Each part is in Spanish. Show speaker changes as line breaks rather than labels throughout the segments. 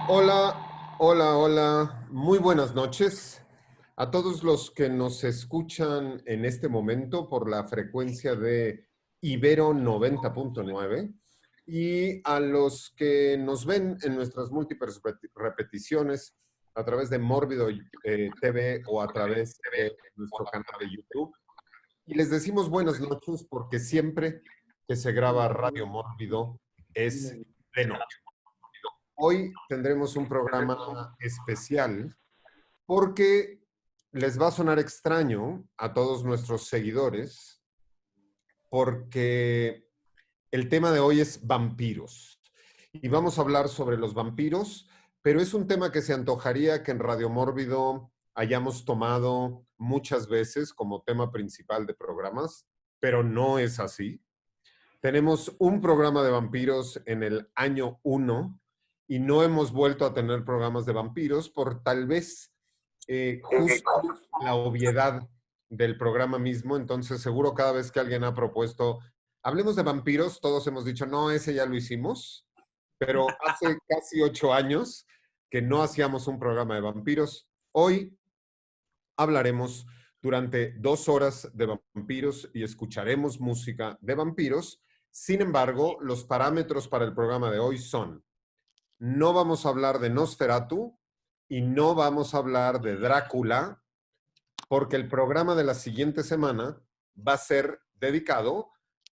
Hola, hola, hola. Muy buenas noches a todos los que nos escuchan en este momento por la frecuencia de Ibero 90.9 y a los que nos ven en nuestras múltiples repeticiones a través de Mórbido TV o a través de nuestro canal de YouTube. Y les decimos buenas noches porque siempre que se graba Radio Mórbido es de noche. Hoy tendremos un programa especial porque les va a sonar extraño a todos nuestros seguidores porque el tema de hoy es vampiros. Y vamos a hablar sobre los vampiros, pero es un tema que se antojaría que en Radio Mórbido hayamos tomado muchas veces como tema principal de programas, pero no es así. Tenemos un programa de vampiros en el año 1 y no hemos vuelto a tener programas de vampiros por tal vez justo la obviedad del programa mismo. Entonces, seguro cada vez que alguien ha propuesto, hablemos de vampiros, todos hemos dicho, no, ese ya lo hicimos, pero hace casi 8 años que no hacíamos un programa de vampiros. Hoy hablaremos durante 2 horas de vampiros y escucharemos música de vampiros. Sin embargo, los parámetros para el programa de hoy son: no vamos a hablar de Nosferatu y no vamos a hablar de Drácula, porque el programa de la siguiente semana va a ser dedicado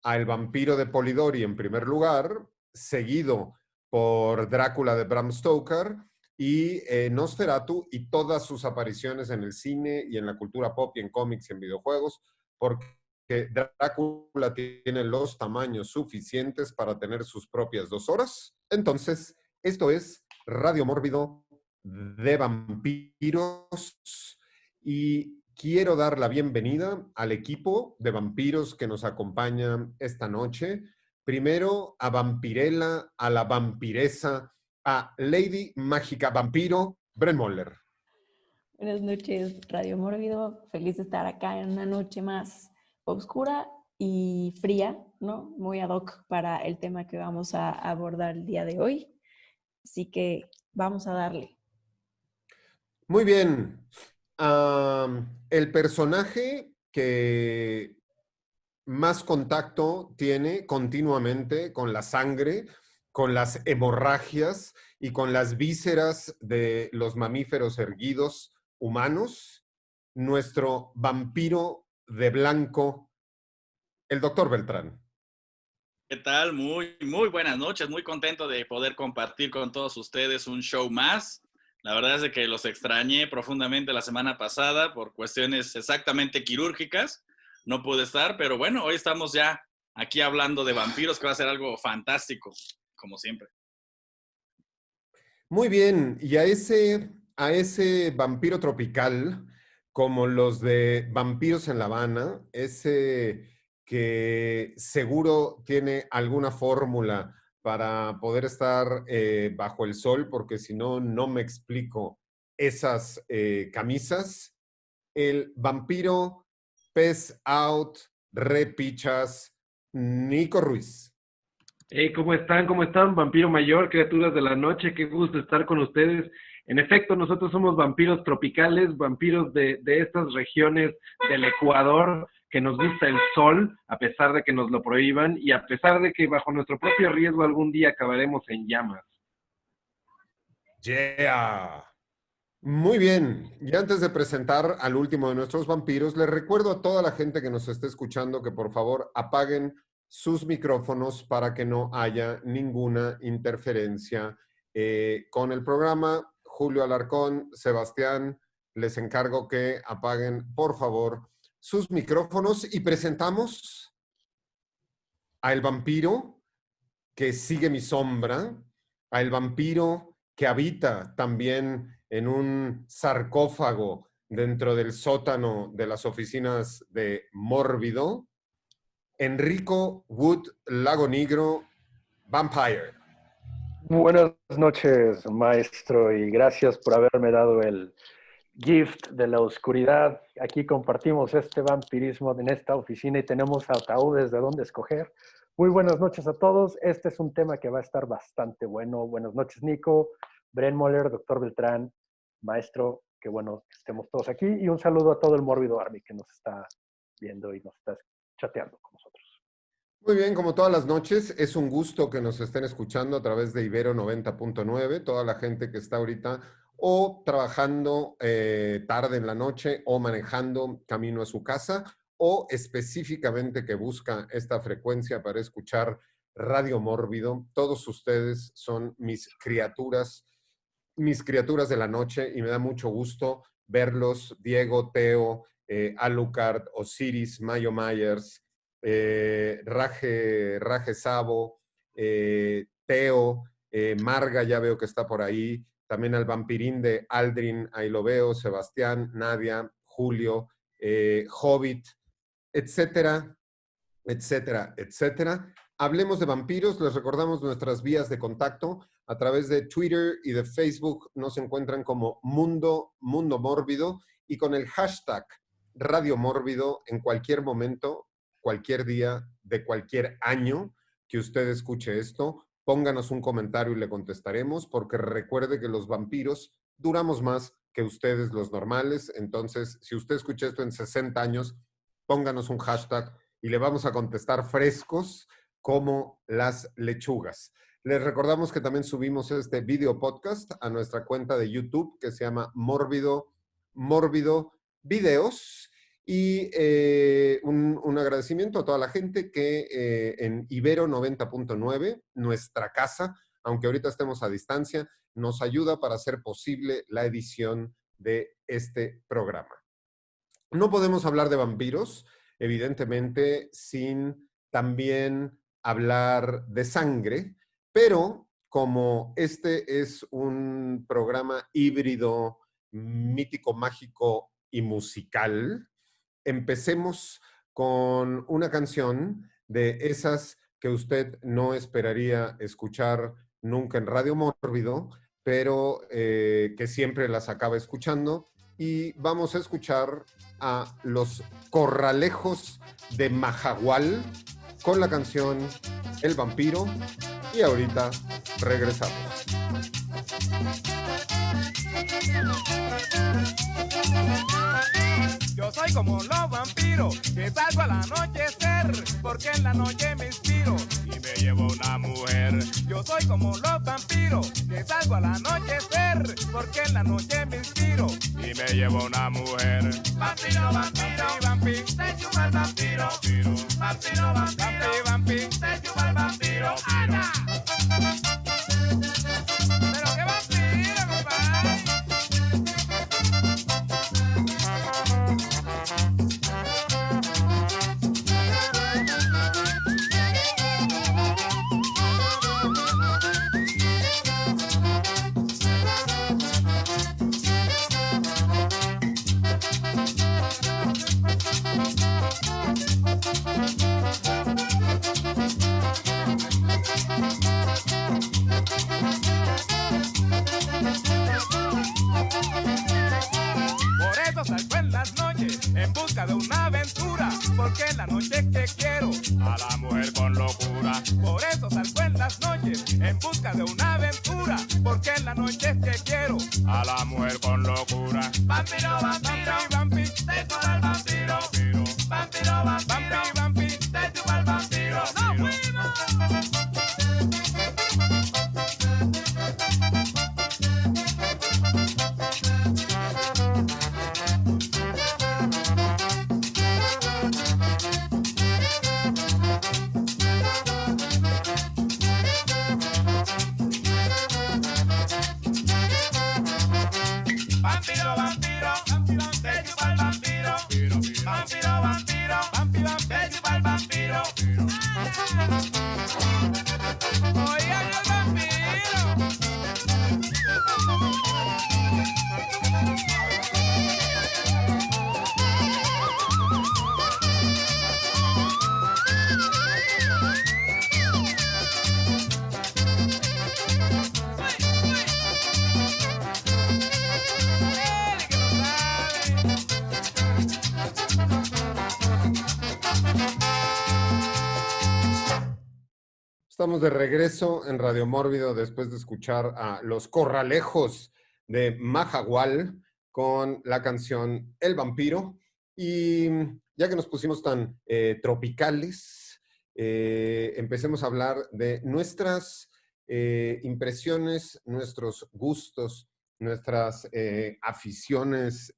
al vampiro de Polidori en primer lugar, seguido por Drácula de Bram Stoker y Nosferatu y todas sus apariciones en el cine y en la cultura pop y en cómics y en videojuegos, porque Drácula tiene los tamaños suficientes para tener sus propias 2 horas. Entonces, esto es Radio Mórbido de vampiros y quiero dar la bienvenida al equipo de vampiros que nos acompaña esta noche. Primero a Vampirella, a la vampiresa, a Lady Mágica Vampiro, Bren Moller.
Buenas noches, Radio Mórbido. Feliz de estar acá en una noche más oscura y fría, ¿no? Muy ad hoc para el tema que vamos a abordar el día de hoy. Así que vamos a darle.
Muy bien. El personaje que más contacto tiene continuamente con la sangre, con las hemorragias y con las vísceras de los mamíferos erguidos humanos, nuestro vampiro de blanco, el doctor Beltrán.
¿Qué tal? Muy buenas noches. Muy contento de poder compartir con todos ustedes un show más. La verdad es de que los extrañé profundamente la semana pasada por cuestiones exactamente quirúrgicas. No pude estar, pero bueno, hoy estamos ya aquí hablando de vampiros, que va a ser algo fantástico, como siempre.
Muy bien, y a ese vampiro tropical, como los de Vampiros en La Habana, ese que seguro tiene alguna fórmula para poder estar bajo el sol, porque si no, no me explico esas camisas. El vampiro pez out, repichas, Nico Ruiz.
Hey, ¿cómo están? ¿Cómo están? Vampiro Mayor, criaturas de la noche, qué gusto estar con ustedes. En efecto, nosotros somos vampiros tropicales, vampiros de estas regiones del Ecuador, que nos gusta el sol, a pesar de que nos lo prohíban, y a pesar de que bajo nuestro propio riesgo algún día acabaremos en llamas.
Yeah. Muy bien, y antes de presentar al último de nuestros vampiros, les recuerdo a toda la gente que nos esté escuchando que por favor apaguen sus micrófonos para que no haya ninguna interferencia con el programa. Julio Alarcón, Sebastián, les encargo que apaguen por favor sus micrófonos y presentamos al vampiro que sigue mi sombra, al vampiro que habita también en un sarcófago dentro del sótano de las oficinas de Mórbido, Enrico Wood Lago Negro, Vampire.
Buenas noches, maestro, y gracias por haberme dado el gift de la oscuridad. Aquí compartimos este vampirismo en esta oficina y tenemos ataúdes de dónde escoger. Muy buenas noches a todos. Este es un tema que va a estar bastante bueno. Buenas noches, Nico, Bren Moller, doctor Beltrán, maestro. Qué bueno que estemos todos aquí. Y un saludo a todo el Mórbido Army que nos está viendo y nos está chateando con nosotros.
Muy bien, como todas las noches, es un gusto que nos estén escuchando a través de Ibero 90.9, toda la gente que está ahorita o trabajando tarde en la noche o manejando camino a su casa o específicamente que busca esta frecuencia para escuchar Radio Mórbido. Todos ustedes son mis criaturas de la noche y me da mucho gusto verlos, Diego, Teo, Alucard, Osiris, Mayo Myers, Raje Sabo, Teo, Marga ya veo que está por ahí, también al vampirín de Aldrin, ahí lo veo, Sebastián, Nadia, Julio, Hobbit, etcétera, etcétera, etcétera. Hablemos de vampiros, les recordamos nuestras vías de contacto. A través de Twitter y de Facebook nos encuentran como Mundo Mórbido y con el hashtag Radio Mórbido en cualquier momento, cualquier día, de cualquier año que usted escuche esto, pónganos un comentario y le contestaremos, porque recuerde que los vampiros duramos más que ustedes los normales. Entonces, si usted escucha esto en 60 años, pónganos un hashtag y le vamos a contestar frescos como las lechugas. Les recordamos que también subimos este video podcast a nuestra cuenta de YouTube que se llama Mórbido Videos. Y un agradecimiento a toda la gente que en Ibero 90.9, nuestra casa, aunque ahorita estemos a distancia, nos ayuda para hacer posible la edición de este programa. No podemos hablar de vampiros, evidentemente, sin también hablar de sangre, pero como este es un programa híbrido, mítico, mágico y musical, empecemos con una canción de esas que usted no esperaría escuchar nunca en Radio Mórbido, pero que siempre las acaba escuchando. Y vamos a escuchar a Los Corralejos de Majagual con la canción El Vampiro. Y ahorita regresamos.
Yo soy como los vampiros, que salgo al anochecer, porque en la noche me inspiro y me llevo una mujer. Yo soy como los vampiros, que salgo al anochecer, porque en la noche me inspiro y me llevo una mujer. Vampiro, vampiro, vampiro, te chupa el vampiro. Vampiro, vampiro, vampiro, te chupa el vampiro. ¡Ana! Pero qué vampiro, compadre. Salgo en las noches en busca de una aventura, porque en la noche que quiero a la mujer con locura. Por eso salgo en las noches en busca de una aventura, porque en la noche que quiero a la mujer con locura. Vampiro, vampiro, vampiro, te chupa el vampiro. Vampiro, vampiro, vampiro, te chupa el vampiro. ¡No fuimos! Vampiro, vampiro, te chupa el vampiro. Vampiro, vampiro, te chupa el vampiro.
Estamos de regreso en Radio Mórbido después de escuchar a Los Corralejos de Majagual con la canción El Vampiro. Y ya que nos pusimos tan tropicales, empecemos a hablar de nuestras impresiones, nuestros gustos, nuestras aficiones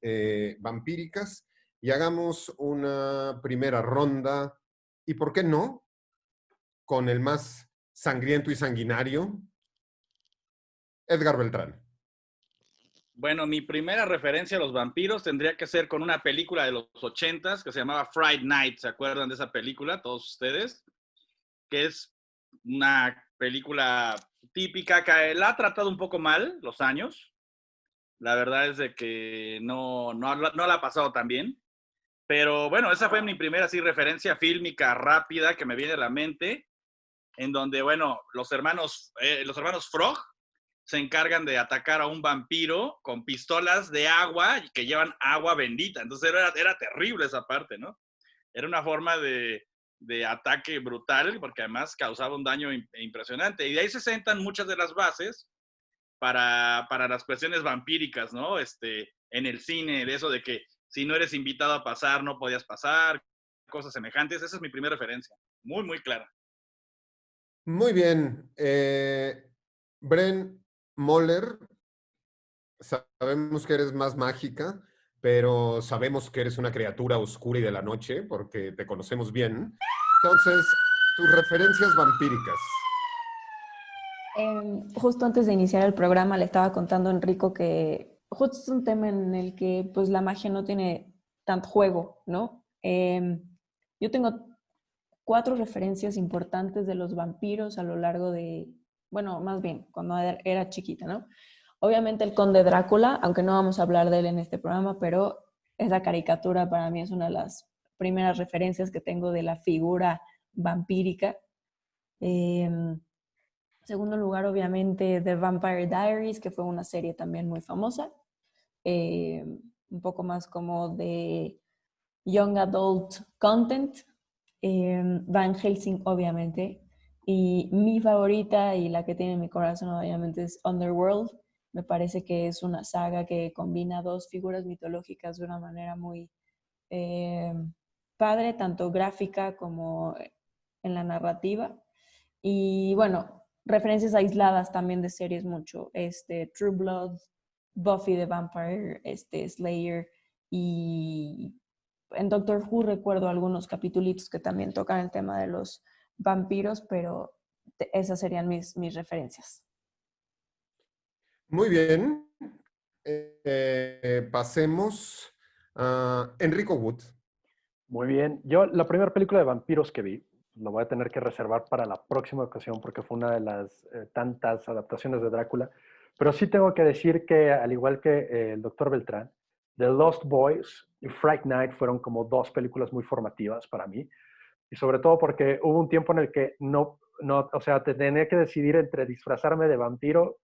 vampíricas y hagamos una primera ronda. ¿Y por qué no? Con el más sangriento y sanguinario, Edgar Beltrán.
Bueno, mi primera referencia a los vampiros tendría que ser con una película de los 80s que se llamaba Fright Night. ¿Se acuerdan de esa película, todos ustedes? Que es una película típica que la ha tratado un poco mal los años. La verdad es de que no la ha pasado tan bien. Pero bueno, esa fue mi primera así, referencia fílmica rápida que me viene a la mente, en donde, bueno, los hermanos Frog se encargan de atacar a un vampiro con pistolas de agua y que llevan agua bendita. Entonces era terrible esa parte, ¿no? Era una forma de ataque brutal, porque además causaba un daño impresionante. Y de ahí se sentan muchas de las bases para las cuestiones vampíricas, ¿no? En el cine, de eso de que si no eres invitado a pasar, no podías pasar, cosas semejantes. Esa es mi primera referencia. Muy, muy clara.
Muy bien. Bren Moller, sabemos que eres más mágica, pero sabemos que eres una criatura oscura y de la noche, porque te conocemos bien. Entonces, tus referencias vampíricas.
Justo antes de iniciar el programa le estaba contando a Enrico que justo es un tema en el que pues la magia no tiene tanto juego, ¿no? Yo tengo 4 referencias importantes de los vampiros a lo largo de, bueno, más bien, cuando era chiquita, ¿no? Obviamente el Conde Drácula, aunque no vamos a hablar de él en este programa, pero esa caricatura para mí es una de las primeras referencias que tengo de la figura vampírica. Segundo lugar, obviamente, The Vampire Diaries, que fue una serie también muy famosa. Un poco más como de young adult content. Van Helsing, obviamente. Y mi favorita y la que tiene en mi corazón, obviamente, es Underworld. Me parece que es una saga que combina 2 figuras mitológicas de una manera muy padre, tanto gráfica como en la narrativa. Y bueno, referencias aisladas también de series mucho. True Blood, Buffy the Vampire, Slayer, y en Doctor Who recuerdo algunos capitulitos que también tocan el tema de los vampiros, pero esas serían mis referencias.
Muy bien. Pasemos a Enrico Wood.
Muy bien. Yo la primera película de vampiros que vi, lo voy a tener que reservar para la próxima ocasión porque fue una de las tantas adaptaciones de Drácula. Pero sí tengo que decir que, al igual que el Dr. Beltrán, The Lost Boys y Fright Night fueron como 2 películas muy formativas para mí. Y sobre todo porque hubo un tiempo en el que o sea, te tenía que decidir entre disfrazarme de vampiro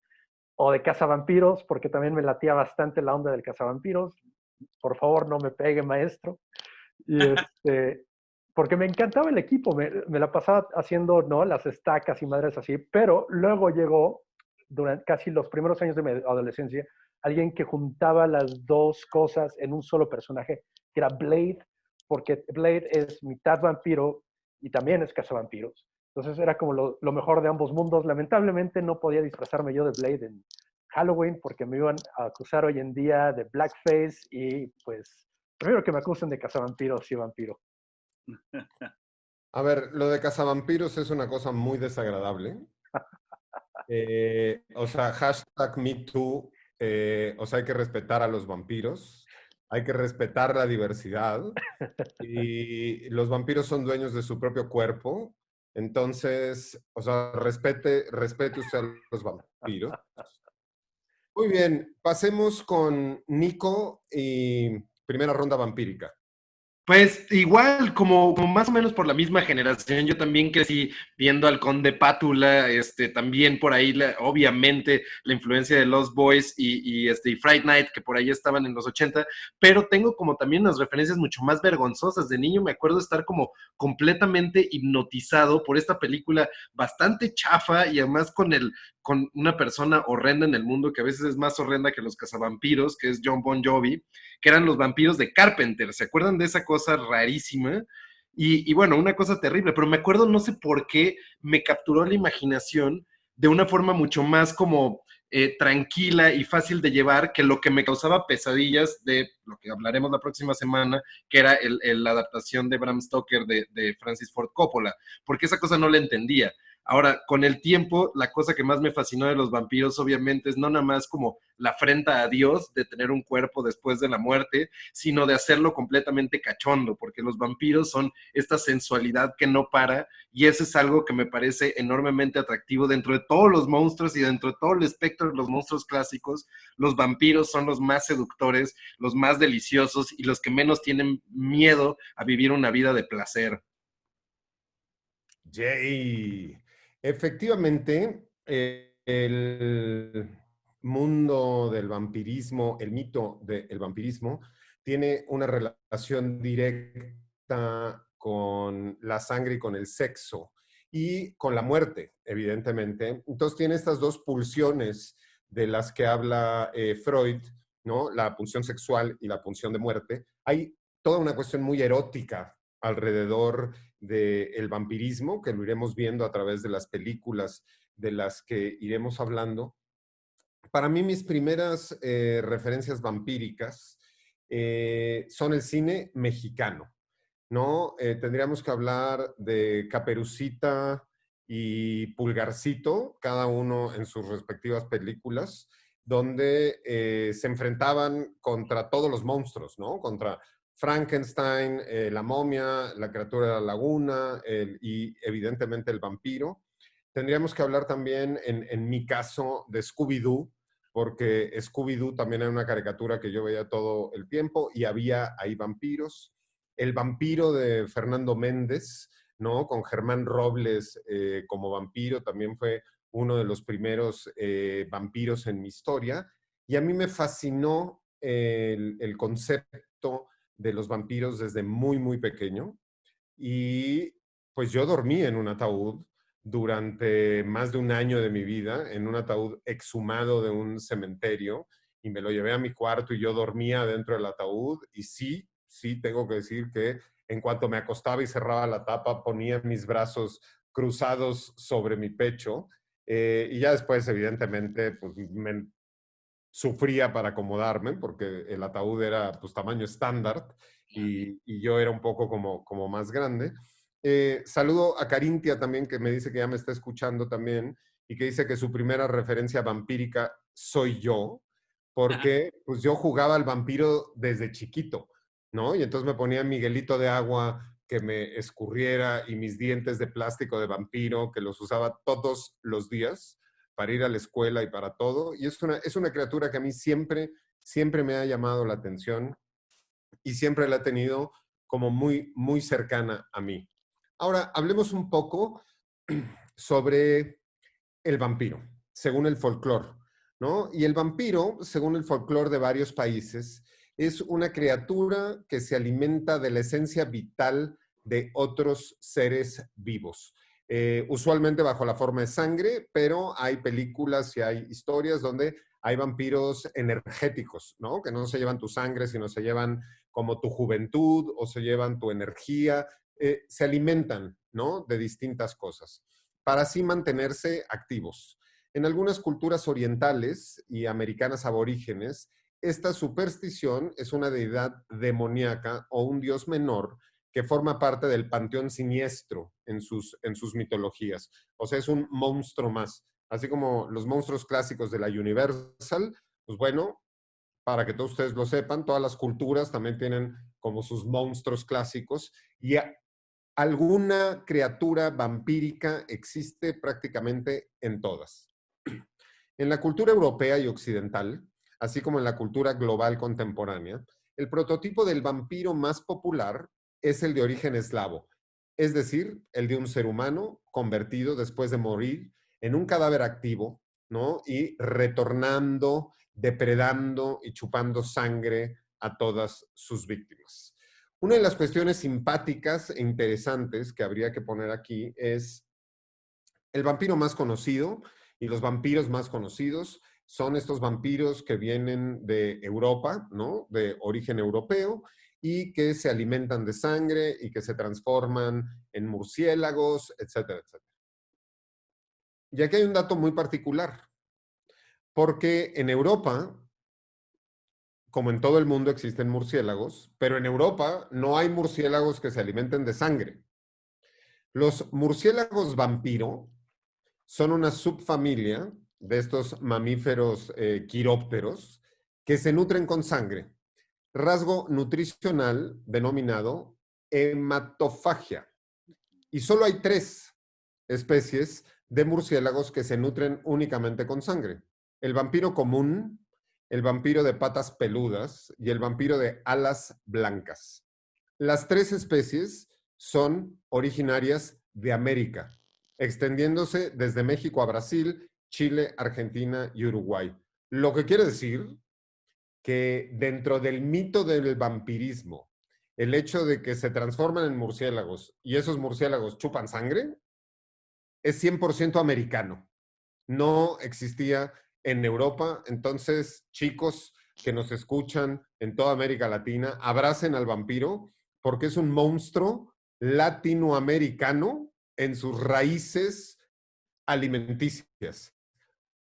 o de cazavampiros, porque también me latía bastante la onda del cazavampiros. Por favor, no me pegue, maestro. Y porque me encantaba el equipo, me la pasaba haciendo, ¿no?, las estacas y madres así, pero luego llegó, durante casi los primeros años de mi adolescencia, alguien que juntaba las 2 cosas en un solo personaje, que era Blade, porque Blade es mitad vampiro y también es cazavampiros. Entonces era como lo mejor de ambos mundos. Lamentablemente no podía disfrazarme yo de Blade en Halloween porque me iban a acusar hoy en día de blackface y pues prefiero que me acusen de cazavampiros y vampiro.
A ver, lo de cazavampiros es una cosa muy desagradable. O sea, #MeToo. O sea, hay que respetar a los vampiros. Hay que respetar la diversidad. Y los vampiros son dueños de su propio cuerpo. Entonces, o sea, respete usted a los vampiros. Muy bien, pasemos con Nico y primera ronda vampírica.
Pues igual, como más o menos por la misma generación, yo también crecí viendo al Conde Pátula, también por ahí, obviamente, la influencia de Lost Boys y Fright Night, que por ahí estaban en los 80, pero tengo como también unas referencias mucho más vergonzosas. De niño me acuerdo estar como completamente hipnotizado por esta película bastante chafa y además con una persona horrenda en el mundo, que a veces es más horrenda que los cazavampiros, que es John Bon Jovi, que eran los vampiros de Carpenter. ¿Se acuerdan de esa cosa rarísima? Y bueno, una cosa terrible, pero me acuerdo, no sé por qué, me capturó la imaginación de una forma mucho más como tranquila y fácil de llevar que lo que me causaba pesadillas de lo que hablaremos la próxima semana, que era la adaptación de Bram Stoker de Francis Ford Coppola, porque esa cosa no la entendía. Ahora, con el tiempo, la cosa que más me fascinó de los vampiros, obviamente, es no nada más como la afrenta a Dios de tener un cuerpo después de la muerte, sino de hacerlo completamente cachondo, porque los vampiros son esta sensualidad que no para, y eso es algo que me parece enormemente atractivo dentro de todos los monstruos y dentro de todo el espectro de los monstruos clásicos. Los vampiros son los más seductores, los más deliciosos y los que menos tienen miedo a vivir una vida de placer.
Jay. Efectivamente, el mundo del vampirismo, el mito del vampirismo, tiene una relación directa con la sangre y con el sexo y con la muerte, evidentemente. Entonces tiene estas dos pulsiones de las que habla Freud, ¿no? La pulsión sexual y la pulsión de muerte. Hay toda una cuestión muy erótica alrededor del vampirismo, que lo iremos viendo a través de las películas de las que iremos hablando. Para mí, mis primeras referencias vampíricas son el cine mexicano, ¿no? Tendríamos que hablar de Caperucita y Pulgarcito, cada uno en sus respectivas películas, donde se enfrentaban contra todos los monstruos, ¿no? Contra Frankenstein, la momia, la criatura de la laguna y evidentemente el vampiro. Tendríamos que hablar también, en mi caso, de Scooby-Doo, porque Scooby-Doo también era una caricatura que yo veía todo el tiempo y había ahí vampiros. El vampiro de Fernando Méndez, ¿no? Con Germán Robles como vampiro, también fue uno de los primeros vampiros en mi historia. Y a mí me fascinó el concepto de los vampiros desde muy, muy pequeño. Y pues yo dormí en un ataúd durante más de un año de mi vida, en un ataúd exhumado de un cementerio, y me lo llevé a mi cuarto y yo dormía dentro del ataúd. Y sí, sí, tengo que decir que en cuanto me acostaba y cerraba la tapa, ponía mis brazos cruzados sobre mi pecho. Y ya después, evidentemente, pues me sufría para acomodarme porque el ataúd era pues tamaño estándar y yo era un poco como más grande. Saludo a Carintia también, que me dice que ya me está escuchando también y que dice que su primera referencia vampírica soy yo, porque pues yo jugaba al vampiro desde chiquito, ¿no? Y entonces me ponía Miguelito de agua que me escurriera y mis dientes de plástico de vampiro que los usaba todos los días para ir a la escuela y para todo. Y es una criatura que a mí siempre, siempre me ha llamado la atención y siempre la he tenido como muy, muy cercana a mí. Ahora, hablemos un poco sobre el vampiro, según el folclore, ¿no? Y el vampiro, según el folclore de varios países, es una criatura que se alimenta de la esencia vital de otros seres vivos. Usualmente bajo la forma de sangre, pero hay películas y hay historias donde hay vampiros energéticos, ¿no? Que no se llevan tu sangre, sino se llevan como tu juventud o se llevan tu energía. Se alimentan, ¿no? De distintas cosas para así mantenerse activos. En algunas culturas orientales y americanas aborígenes, esta superstición es una deidad demoníaca o un dios menor que forma parte del panteón siniestro en sus mitologías. O sea, es un monstruo más. Así como los monstruos clásicos de la Universal, pues bueno, para que todos ustedes lo sepan, todas las culturas también tienen como sus monstruos clásicos y alguna criatura vampírica existe prácticamente en todas. En la cultura europea y occidental, así como en la cultura global contemporánea, el prototipo del vampiro más popular es el de origen eslavo, es decir, el de un ser humano convertido después de morir en un cadáver activo, ¿no? Y retornando, depredando y chupando sangre a todas sus víctimas. Una de las cuestiones simpáticas e interesantes que habría que poner aquí es el vampiro más conocido y los vampiros más conocidos son estos vampiros que vienen de Europa, ¿no? De origen europeo y que se alimentan de sangre y que se transforman en murciélagos, etcétera, etcétera. Y aquí hay un dato muy particular, porque en Europa, como en todo el mundo, existen murciélagos, pero en Europa no hay murciélagos que se alimenten de sangre. Los murciélagos vampiro son una subfamilia de estos mamíferos quirópteros que se nutren con sangre. Rasgo nutricional denominado hematofagia. Y solo hay 3 especies de murciélagos que se nutren únicamente con sangre. El vampiro común, el vampiro de patas peludas y el vampiro de alas blancas. Las 3 especies son originarias de América, extendiéndose desde México a Brasil, Chile, Argentina y Uruguay. Lo que quiere decir que dentro del mito del vampirismo, el hecho de que se transforman en murciélagos y esos murciélagos chupan sangre, es 100% americano. No existía en Europa. Entonces, chicos que nos escuchan en toda América Latina, abracen al vampiro porque es un monstruo latinoamericano en sus raíces alimenticias.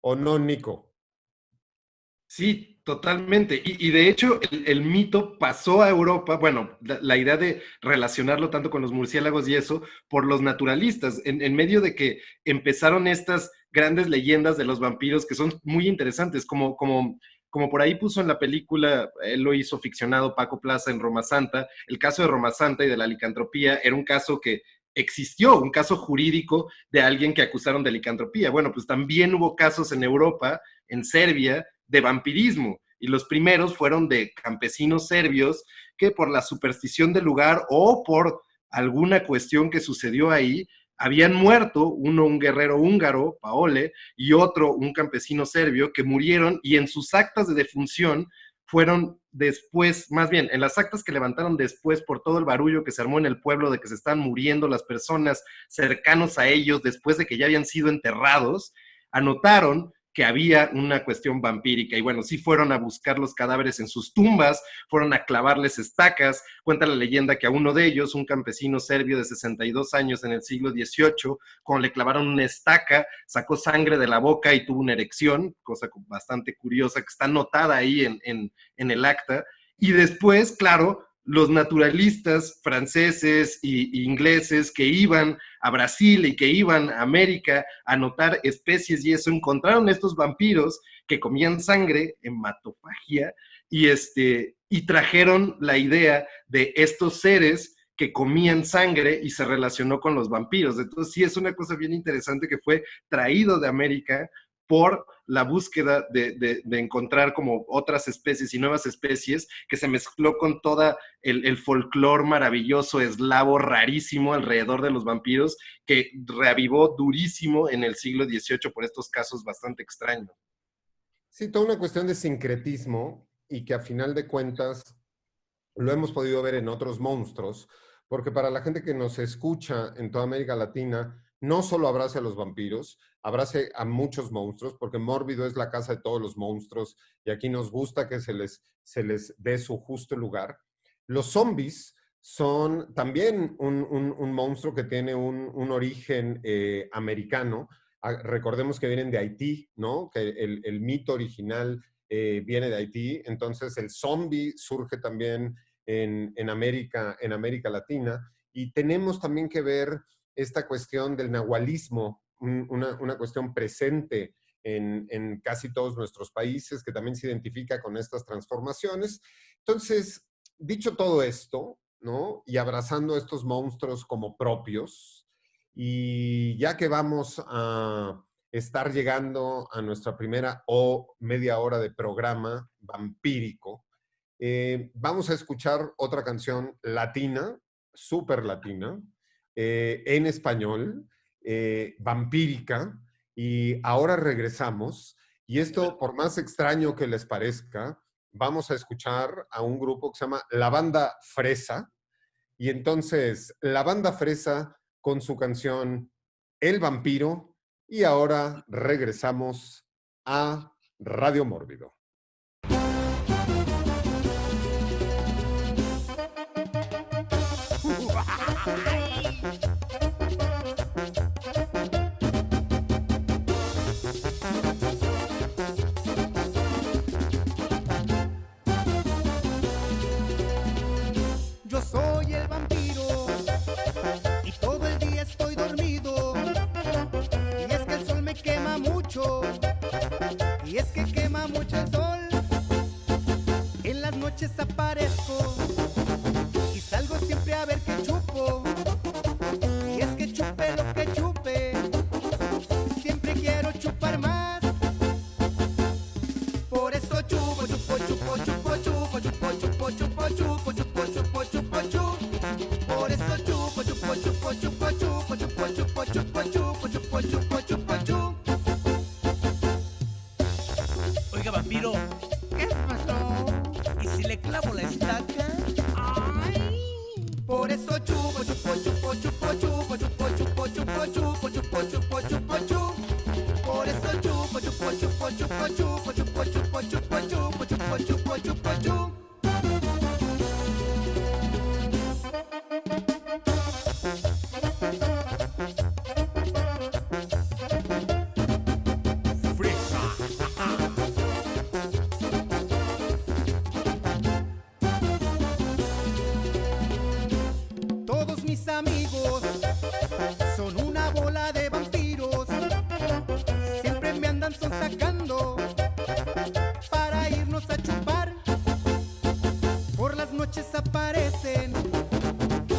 ¿O no, Nico?
Sí, totalmente. Y de hecho, el mito pasó a Europa, bueno, la idea de relacionarlo tanto con los murciélagos y eso, por los naturalistas, en medio de que empezaron estas grandes leyendas de los vampiros que son muy interesantes, como por ahí puso en la película, él lo hizo ficcionado Paco Plaza en Roma Santa, el caso de Roma Santa y de la licantropía era un caso que existió, un caso jurídico de alguien que acusaron de licantropía. Bueno, pues también hubo casos en Europa, en Serbia, de vampirismo. Y los primeros fueron de campesinos serbios que por la superstición del lugar o por alguna cuestión que sucedió ahí, habían muerto, uno un guerrero húngaro, Paole, y otro un campesino serbio, que murieron y en sus actas de defunción fueron después, más bien, en las actas que levantaron después por todo el barullo que se armó en el pueblo de que se están muriendo las personas cercanos a ellos después de que ya habían sido enterrados, anotaron que había una cuestión vampírica. Y bueno, sí fueron a buscar los cadáveres en sus tumbas, fueron a clavarles estacas. Cuenta la leyenda que a uno de ellos, un campesino serbio de 62 años en el siglo XVIII, cuando le clavaron una estaca, sacó sangre de la boca y tuvo una erección, cosa bastante curiosa que está anotada ahí en el acta. Y después, claro, los naturalistas franceses e ingleses que iban a Brasil y que iban a América a notar especies y eso, encontraron estos vampiros que comían sangre, hematofagia, y trajeron la idea de estos seres que comían sangre y se relacionó con los vampiros. Entonces sí es una cosa bien interesante que fue traído de América por la búsqueda de encontrar como otras especies y nuevas especies que se mezcló con toda el folclore maravilloso eslavo rarísimo alrededor de los vampiros que reavivó durísimo en el siglo XVIII por estos casos bastante extraños.
Sí, toda una cuestión de sincretismo y que a final de cuentas lo hemos podido ver en otros monstruos, porque para la gente que nos escucha en toda América Latina, no solo abrace a los vampiros, abrace a muchos monstruos, porque Mórbido es la casa de todos los monstruos y aquí nos gusta que se les dé su justo lugar. Los zombies son también un monstruo que tiene un origen americano. Recordemos que vienen de Haití, ¿no? Que el mito original viene de Haití, entonces el zombie surge también en América Latina, y tenemos también que ver esta cuestión del nahualismo, una cuestión presente en casi todos nuestros países, que también se identifica con estas transformaciones. Entonces, dicho todo esto, ¿no? Y abrazando a estos monstruos como propios, y ya que vamos a estar llegando a nuestra primera o media hora de programa vampírico, vamos a escuchar otra canción latina súper latina, en español, vampírica, y ahora regresamos. Y esto, por más extraño que les parezca, vamos a escuchar a un grupo que se llama La Banda Fresa. Y entonces, La Banda Fresa con su canción El Vampiro. Y ahora regresamos a Radio Mórbido.
Yo soy el vampiro y todo el día estoy dormido. Y es que el sol me quema mucho. Y es que quema mucho el sol. En las noches aparezco y salgo siempre a ver qué chupo. Y es que chupe lo que chupe, siempre quiero chupar más. Por eso chupo, chupo, chupo, chupo, chupo, chupo, chupo, chupo, chupo, chupo, chupo, chupo, chupo. Por eso chupo, chupo, chupo, chupo, chupo, chupo, chupo, chupo, chupo, chupo, chupo, chupo, chupo.
Oiga, vampiro,
¿Qué pasó?
¿y si le clavo la estaca?
Por eso chupo, chupo, chupo, chupo, chupo, chupo, chupo, chupo, chupo, chupo, chupo, chupo, chupo. Por eso chupo, chupo, chupo, chupo, chupo, chupo, chupo, chupo, chupo, chupo, chupo, chupo, chupo. Todos mis amigos son una bola de vampiros. Siempre me andan sonsacando para irnos a chupar. Por las noches aparecen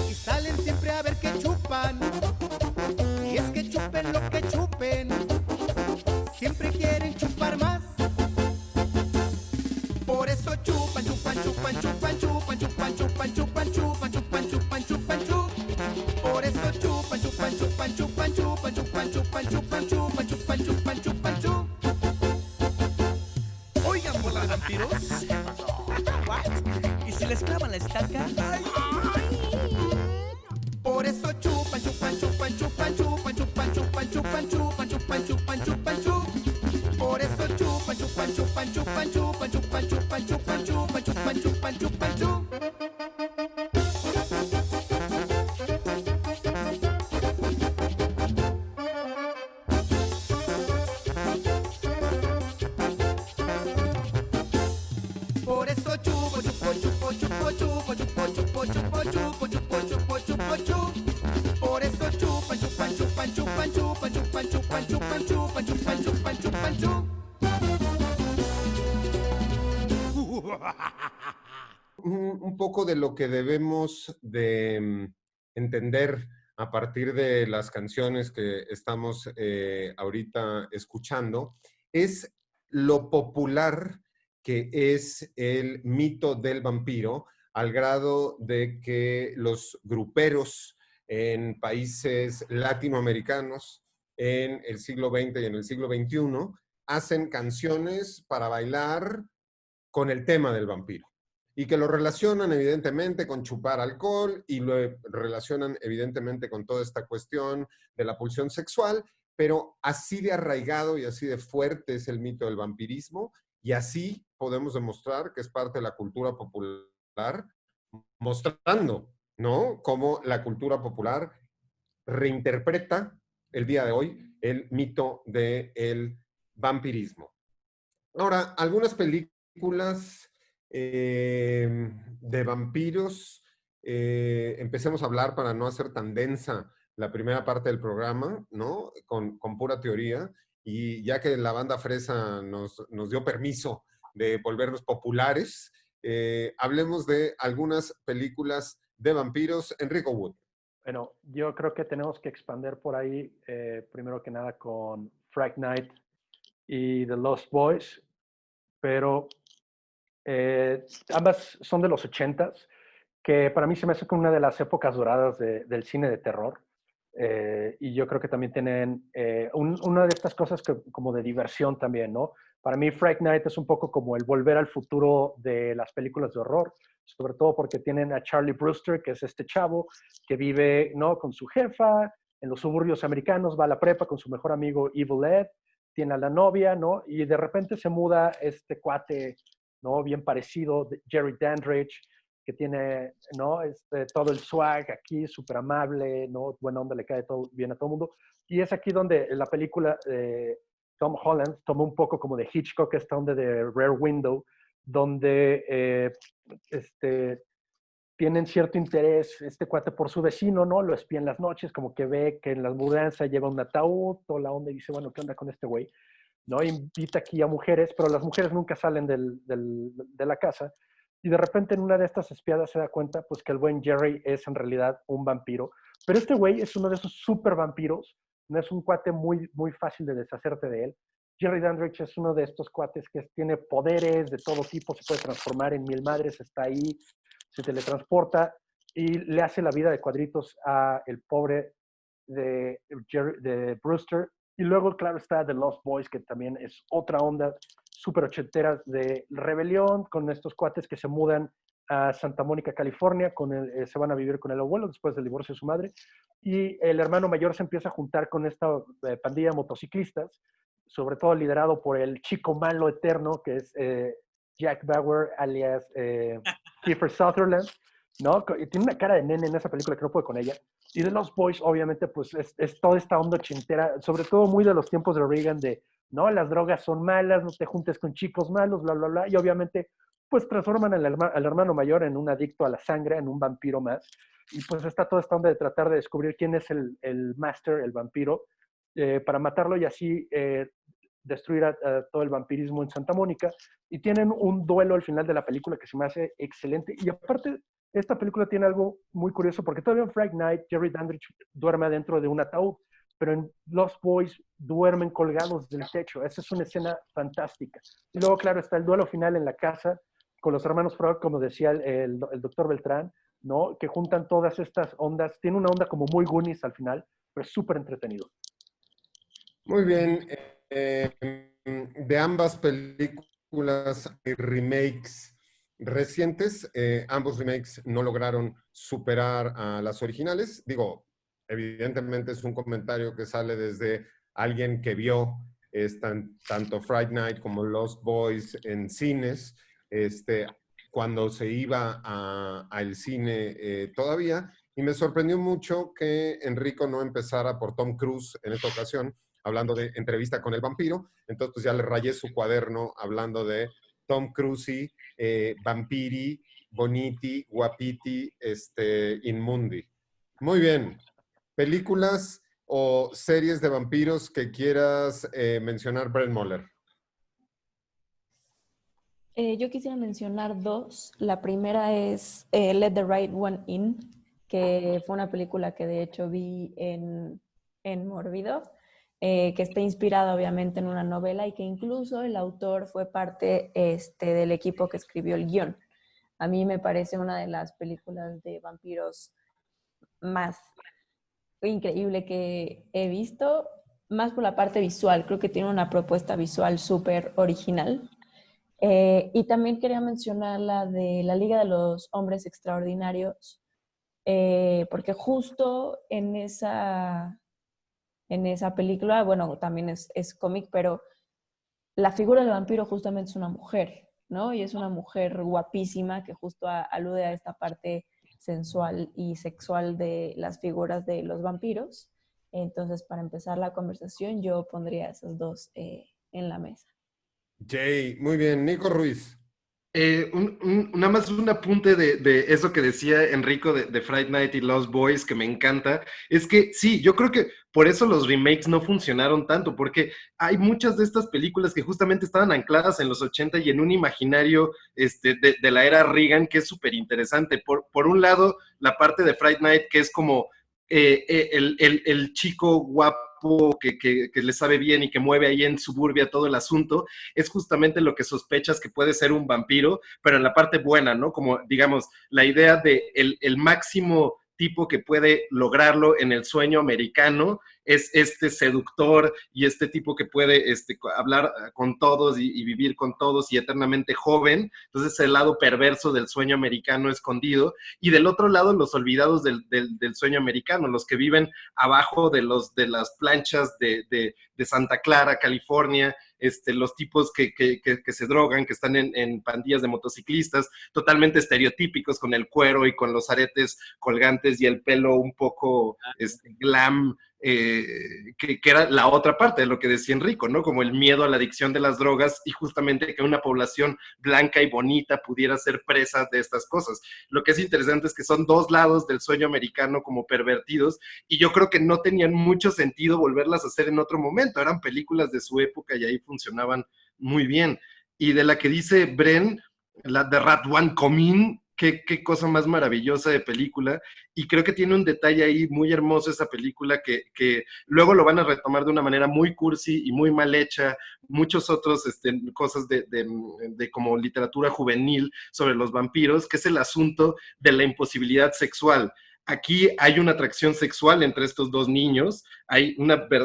y salen siempre a ver qué chupan. Y es que chupen lo que chupen, siempre quieren chupar más. Por eso chupan, chupan, chupan, chupan, chupan, chupan, chupan, chupan, chupan, chupan, chupan, chupan, chupan. Por eso chupan, chupan, chupan, chupan, chupan, chupan, chupan, chupan, chupan, chupan, chupan, chupan, chupan.
Oigan, por las vampiros. ¿What? ¿Y si les clavan la estaca?
Por eso chupan, chupan, chupan, chupan, chupan, chupan, chupan, chupan, chupan, chupan, chupan, chupan, chupan. Por eso chupan, chupan, chupan, chupan, chupan, chupan, chupan, chupan, chupan, chupan, chupan, chupan, chupan. Por eso chupo, chupo, chupo, chupo, chupo, chupo, chupo, chupo, chupo, chupo, chupo, chupo, chupo. Por eso chupan, chupan, chupan, chupan, chupan, chupan, chupan, chupan, chupan, chupan, chupan, chupan, chupan.
Un poco de lo que debemos de entender a partir de las canciones que estamos ahorita escuchando es lo popular que es el mito del vampiro, al grado de que los gruperos en países latinoamericanos en el siglo XX y en el siglo XXI hacen canciones para bailar con el tema del vampiro. Y que lo relacionan evidentemente con chupar alcohol y lo relacionan evidentemente con toda esta cuestión de la pulsión sexual, pero así de arraigado y así de fuerte es el mito del vampirismo, y así podemos demostrar que es parte de la cultura popular, mostrando, ¿no?, cómo la cultura popular reinterpreta el día de hoy el mito del vampirismo. Ahora, algunas películas de vampiros, empecemos a hablar para no hacer tan densa la primera parte del programa, ¿no? Con pura teoría, y ya que la Banda Fresa nos dio permiso de volvernos populares, hablemos de algunas películas de vampiros. Enrico Wood.
Bueno, yo creo que tenemos que expandir por ahí, primero que nada con Fright Night y The Lost Boys, pero ambas son de los 80s, que para mí se me hace como una de las épocas doradas del cine de terror. Y yo creo que también tienen una de estas cosas como de diversión también, ¿no? Para mí Fright Night es un poco como el volver al futuro de las películas de horror, sobre todo porque tienen a Charlie Brewster, que es este chavo que vive, ¿no?, con su jefa en los suburbios americanos, va a la prepa con su mejor amigo Evil Ed, tiene a la novia, ¿no? Y de repente se muda este cuate, ¿no?, bien parecido, Jerry Dandridge, que tiene, ¿no?, todo el swag aquí, súper amable, ¿no?, buena onda, le cae todo bien a todo el mundo. Y es aquí donde la película Tom Holland toma un poco como de Hitchcock, esta onda de Rear Window, donde tienen cierto interés este cuate por su vecino, ¿no? Lo espía en las noches, como que ve que en las mudanzas lleva un ataúd, toda la onda, y dice, bueno, ¿qué onda con este güey? ¿No? Invita aquí a mujeres, pero las mujeres nunca salen de la casa. Y de repente en una de estas espiadas se da cuenta pues que el buen Jerry es en realidad un vampiro. Pero este güey es uno de esos super vampiros, no es un cuate muy, muy fácil de deshacerte de él. Jerry Dandridge es uno de estos cuates que tiene poderes de todo tipo, se puede transformar en mil madres, está ahí, se teletransporta y le hace la vida de cuadritos a el pobre de Brewster. Y luego, claro, está The Lost Boys, que también es otra onda súper ochentera de rebelión, con estos cuates que se mudan a Santa Mónica, California, se van a vivir con el abuelo después del divorcio de su madre, y el hermano mayor se empieza a juntar con esta pandilla de motociclistas, sobre todo liderado por el chico malo eterno, que es Jack Bauer, alias Kiefer Sutherland, ¿no? Y tiene una cara de nene en esa película que no puede con ella. Y The Lost Boys, obviamente, pues es toda esta onda ochentera, sobre todo muy de los tiempos de Reagan, de, no, las drogas son malas, no te juntes con chicos malos, bla, bla, bla. Y obviamente, pues transforman al hermano mayor en un adicto a la sangre, en un vampiro más. Y pues está toda esta onda de tratar de descubrir quién es el master, el vampiro, para matarlo y así destruir a todo el vampirismo en Santa Mónica. Y tienen un duelo al final de la película que se me hace excelente. Y aparte, esta película tiene algo muy curioso, porque todavía en Fright Night, Jerry Dandridge duerme adentro de un ataúd, pero en Lost Boys duermen colgados del techo. Esa es una escena fantástica. Y luego, claro, está el duelo final en la casa con los hermanos Frog, como decía el doctor Beltrán, ¿no? Que juntan todas estas ondas. Tiene una onda como muy Goonies al final, pero es súper entretenido.
Muy bien. De ambas películas hay remakes recientes. Ambos remakes no lograron superar a las originales. Digo, evidentemente es un comentario que sale desde alguien que vio tanto Fright Night como Lost Boys en cines, cuando se iba al cine todavía. Y me sorprendió mucho que Enrico no empezara por Tom Cruise en esta ocasión, hablando de Entrevista con el vampiro. Entonces pues ya le rayé su cuaderno hablando de Tom Cruise, Vampiri, Boniti, Guapiti, Inmundi. Muy bien. ¿Películas o series de vampiros que quieras mencionar, Brent Moller?
Yo quisiera mencionar dos. La primera es Let the Right One In, que fue una película que de hecho vi en Mórbido, que está inspirada obviamente en una novela y que incluso el autor fue parte del equipo que escribió el guión. A mí me parece una de las películas de vampiros más increíble que he visto, más por la parte visual. Creo que tiene una propuesta visual súper original. Y también quería mencionar la de la Liga de los Hombres Extraordinarios, porque justo en esa película, bueno, también es cómic, pero la figura del vampiro justamente es una mujer, ¿no? Y es una mujer guapísima que justo alude a esta parte sensual y sexual de las figuras de los vampiros. Entonces, para empezar la conversación, yo pondría esas dos en la mesa.
Jay, muy bien. Nico Ruiz.
Nada más un apunte de eso que decía Enrico de Fright Night y Lost Boys, que me encanta, es que sí, yo creo que por eso los remakes no funcionaron tanto, porque hay muchas de estas películas que justamente estaban ancladas en los 80 y en un imaginario de la era Reagan, que es súper interesante. Por un lado, la parte de Fright Night, que es como el chico guapo guapo, que le sabe bien y que mueve ahí en Suburbia todo el asunto, es justamente lo que sospechas que puede ser un vampiro, pero en la parte buena, ¿no? Como, digamos, la idea de el máximo tipo que puede lograrlo en el sueño americano es este seductor y este tipo que puede hablar con todos y vivir con todos y eternamente joven. Entonces el lado perverso del sueño americano escondido, y del otro lado los olvidados del sueño americano, los que viven abajo de las planchas de Santa Clara, California, los tipos que se drogan, que están en pandillas de motociclistas, totalmente estereotípicos, con el cuero y con los aretes colgantes y el pelo un poco glam, que era la otra parte de lo que decía Enrico, ¿no? Como el miedo a la adicción de las drogas y justamente que una población blanca y bonita pudiera ser presa de estas cosas. Lo que es interesante es que son dos lados del sueño americano como pervertidos, y yo creo que no tenían mucho sentido volverlas a hacer en otro momento. Eran películas de su época y ahí funcionaban muy bien. Y de la que dice Bren, la de Radwan Comin, qué cosa más maravillosa de película, y creo que tiene un detalle ahí muy hermoso esa película que luego lo van a retomar de una manera muy cursi y muy mal hecha, muchos otros cosas de como literatura juvenil sobre los vampiros, que es el asunto de la imposibilidad sexual. Aquí hay una atracción sexual entre estos dos niños, hay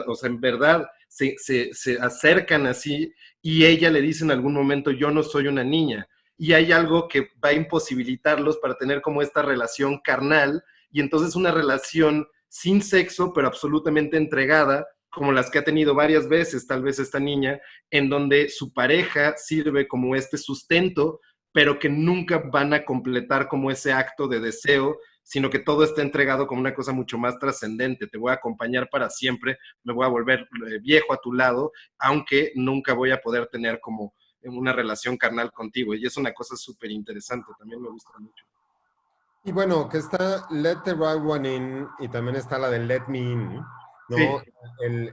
o sea, en verdad se acercan así, y ella le dice en algún momento, yo no soy una niña, y hay algo que va a imposibilitarlos para tener como esta relación carnal, y entonces una relación sin sexo, pero absolutamente entregada, como las que ha tenido varias veces tal vez esta niña, en donde su pareja sirve como este sustento, pero que nunca van a completar como ese acto de deseo, sino que todo está entregado como una cosa mucho más trascendente. Te voy a acompañar para siempre, me voy a volver viejo a tu lado, aunque nunca voy a poder tener como una relación carnal contigo, y es una cosa súper interesante, también me gusta mucho.
Y bueno, que está Let the Right One In, y también está la de Let Me In, ¿no?
Sí.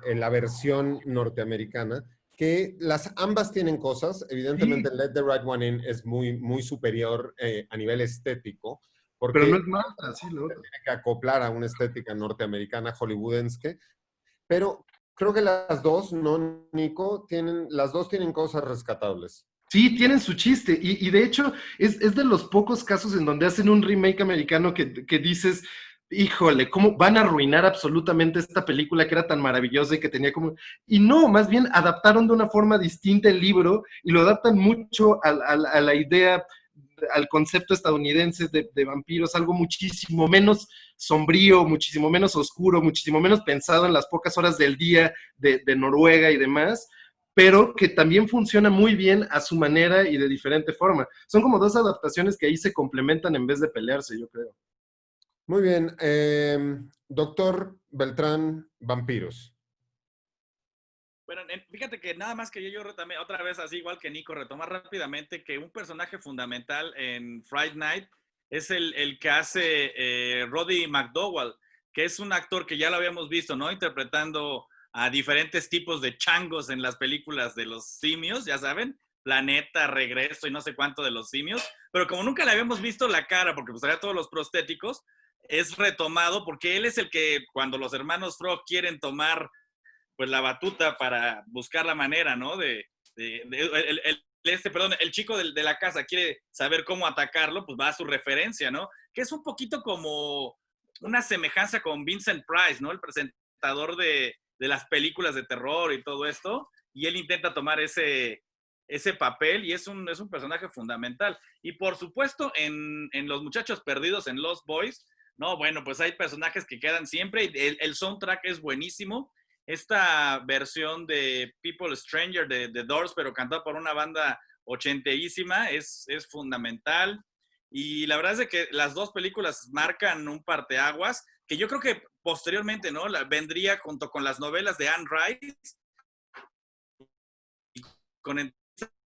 En la versión norteamericana, que ambas tienen cosas. Evidentemente, Let the Right One In es muy, muy superior a nivel estético, porque
pero no es mala, sí, lo otro.
tiene que acoplar a una estética norteamericana hollywoodense, pero creo que las dos, ¿no, Nico? Las dos tienen cosas rescatables.
Sí, tienen su chiste, y de hecho es de los pocos casos en donde hacen un remake americano que dices, híjole, ¿cómo van a arruinar absolutamente esta película que era tan maravillosa y que tenía como... Y no, más bien adaptaron de una forma distinta el libro, y lo adaptan mucho a la idea, al concepto estadounidense de vampiros, algo muchísimo menos sombrío, muchísimo menos oscuro, muchísimo menos pensado en las pocas horas del día de Noruega y demás, pero que también funciona muy bien a su manera y de diferente forma. Son como dos adaptaciones que ahí se complementan en vez de pelearse, yo creo.
Muy bien. Doctor Beltrán, vampiros.
Bueno, fíjate que nada más que yo también, otra vez así igual que Nico, retomar rápidamente que un personaje fundamental en Fright Night es el que hace Roddy McDowall, que es un actor que ya lo habíamos visto, ¿no? Interpretando a diferentes tipos de changos en las películas de los simios, ya saben, Planeta, Regreso y no sé cuánto de los simios, pero como nunca le habíamos visto la cara, porque pues traía todos los prostéticos, es retomado porque él es el que cuando los hermanos Frog quieren tomar pues la batuta para buscar la manera, ¿no? El chico de la casa quiere saber cómo atacarlo, pues va a su referencia, ¿no? Que es un poquito como una semejanza con Vincent Price, ¿no? El presentador de las películas de terror y todo esto, y él intenta tomar ese papel, y es un personaje fundamental. Y por supuesto, en Los Muchachos Perdidos, en Lost Boys, no, bueno, pues hay personajes que quedan siempre, y el soundtrack es buenísimo. Esta versión de People Stranger de The Doors, pero cantada por una banda ochenteísima, es fundamental. Y la verdad es que las dos películas marcan un parteaguas, que yo creo que posteriormente, ¿no? Vendría junto con las novelas de Anne Rice, y con el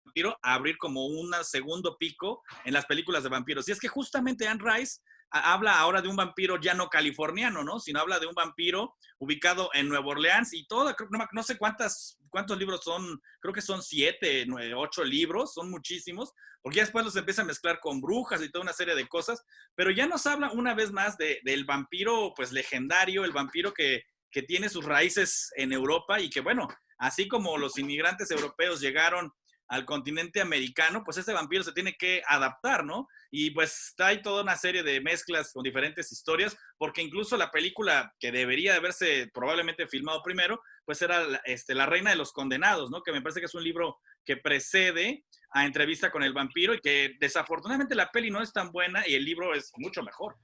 vampiro, a abrir como un segundo pico en las películas de vampiros. Y es que justamente Anne Rice habla ahora de un vampiro ya no californiano, ¿no? Sino habla de un vampiro ubicado en Nueva Orleans, y todo, no sé cuántos libros son, creo que son 7, 9, 8 libros, son muchísimos, porque ya después los empieza a mezclar con brujas y toda una serie de cosas, pero ya nos habla una vez más del vampiro, pues, legendario, el vampiro que que tiene sus raíces en Europa y que, bueno, así como los inmigrantes europeos llegaron al continente americano, pues este vampiro se tiene que adaptar, ¿no? Y pues hay toda una serie de mezclas con diferentes historias, porque incluso la película que debería de haberse probablemente filmado primero, pues era La Reina de los Condenados, ¿no? Que me parece que es un libro que precede a Entrevista con el Vampiro y que desafortunadamente la peli no es tan buena y el libro es mucho mejor.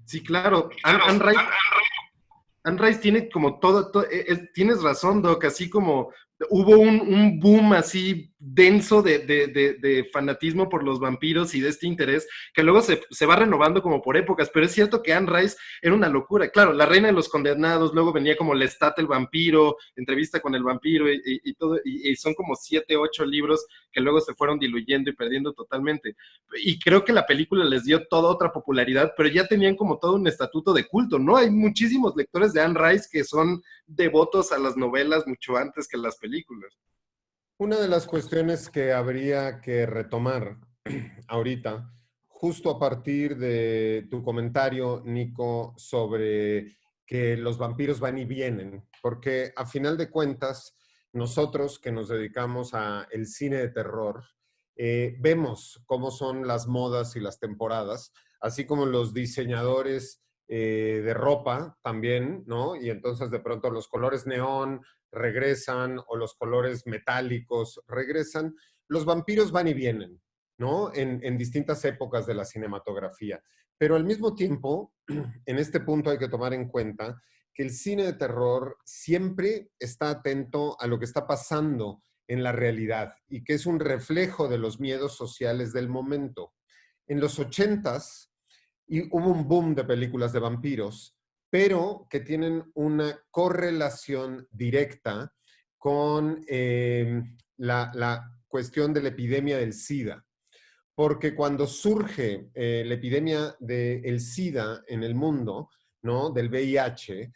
Sí, claro. Anne Rice tiene como tienes razón, Doc, así como hubo un boom así denso de fanatismo por los vampiros y de este interés, que luego se va renovando como por épocas, pero es cierto que Anne Rice era una locura. Claro, La Reina de los Condenados, luego venía como Lestat el Vampiro, Entrevista con el Vampiro y todo, y son como 7, 8 libros que luego se fueron diluyendo y perdiendo totalmente. Y creo que la película les dio toda otra popularidad, pero ya tenían como todo un estatuto de culto, ¿no? Hay muchísimos lectores de Anne Rice que son devotos a las novelas mucho antes que las películas.
Una de las cuestiones que habría que retomar ahorita, justo a partir de tu comentario, Nico, sobre que los vampiros van y vienen, porque a final de cuentas, nosotros que nos dedicamos al cine de terror, vemos cómo son las modas y las temporadas, así como los diseñadores de ropa también, ¿no? Y entonces de pronto los colores neón regresan o los colores metálicos regresan. Los vampiros van y vienen, ¿no? En distintas épocas de la cinematografía. Pero al mismo tiempo, en este punto hay que tomar en cuenta que el cine de terror siempre está atento a lo que está pasando en la realidad y que es un reflejo de los miedos sociales del momento. En los 80s hubo un boom de películas de vampiros, pero que tienen una correlación directa con la cuestión de la epidemia del SIDA. Porque cuando surge la epidemia del SIDA en el mundo, ¿no? Del VIH,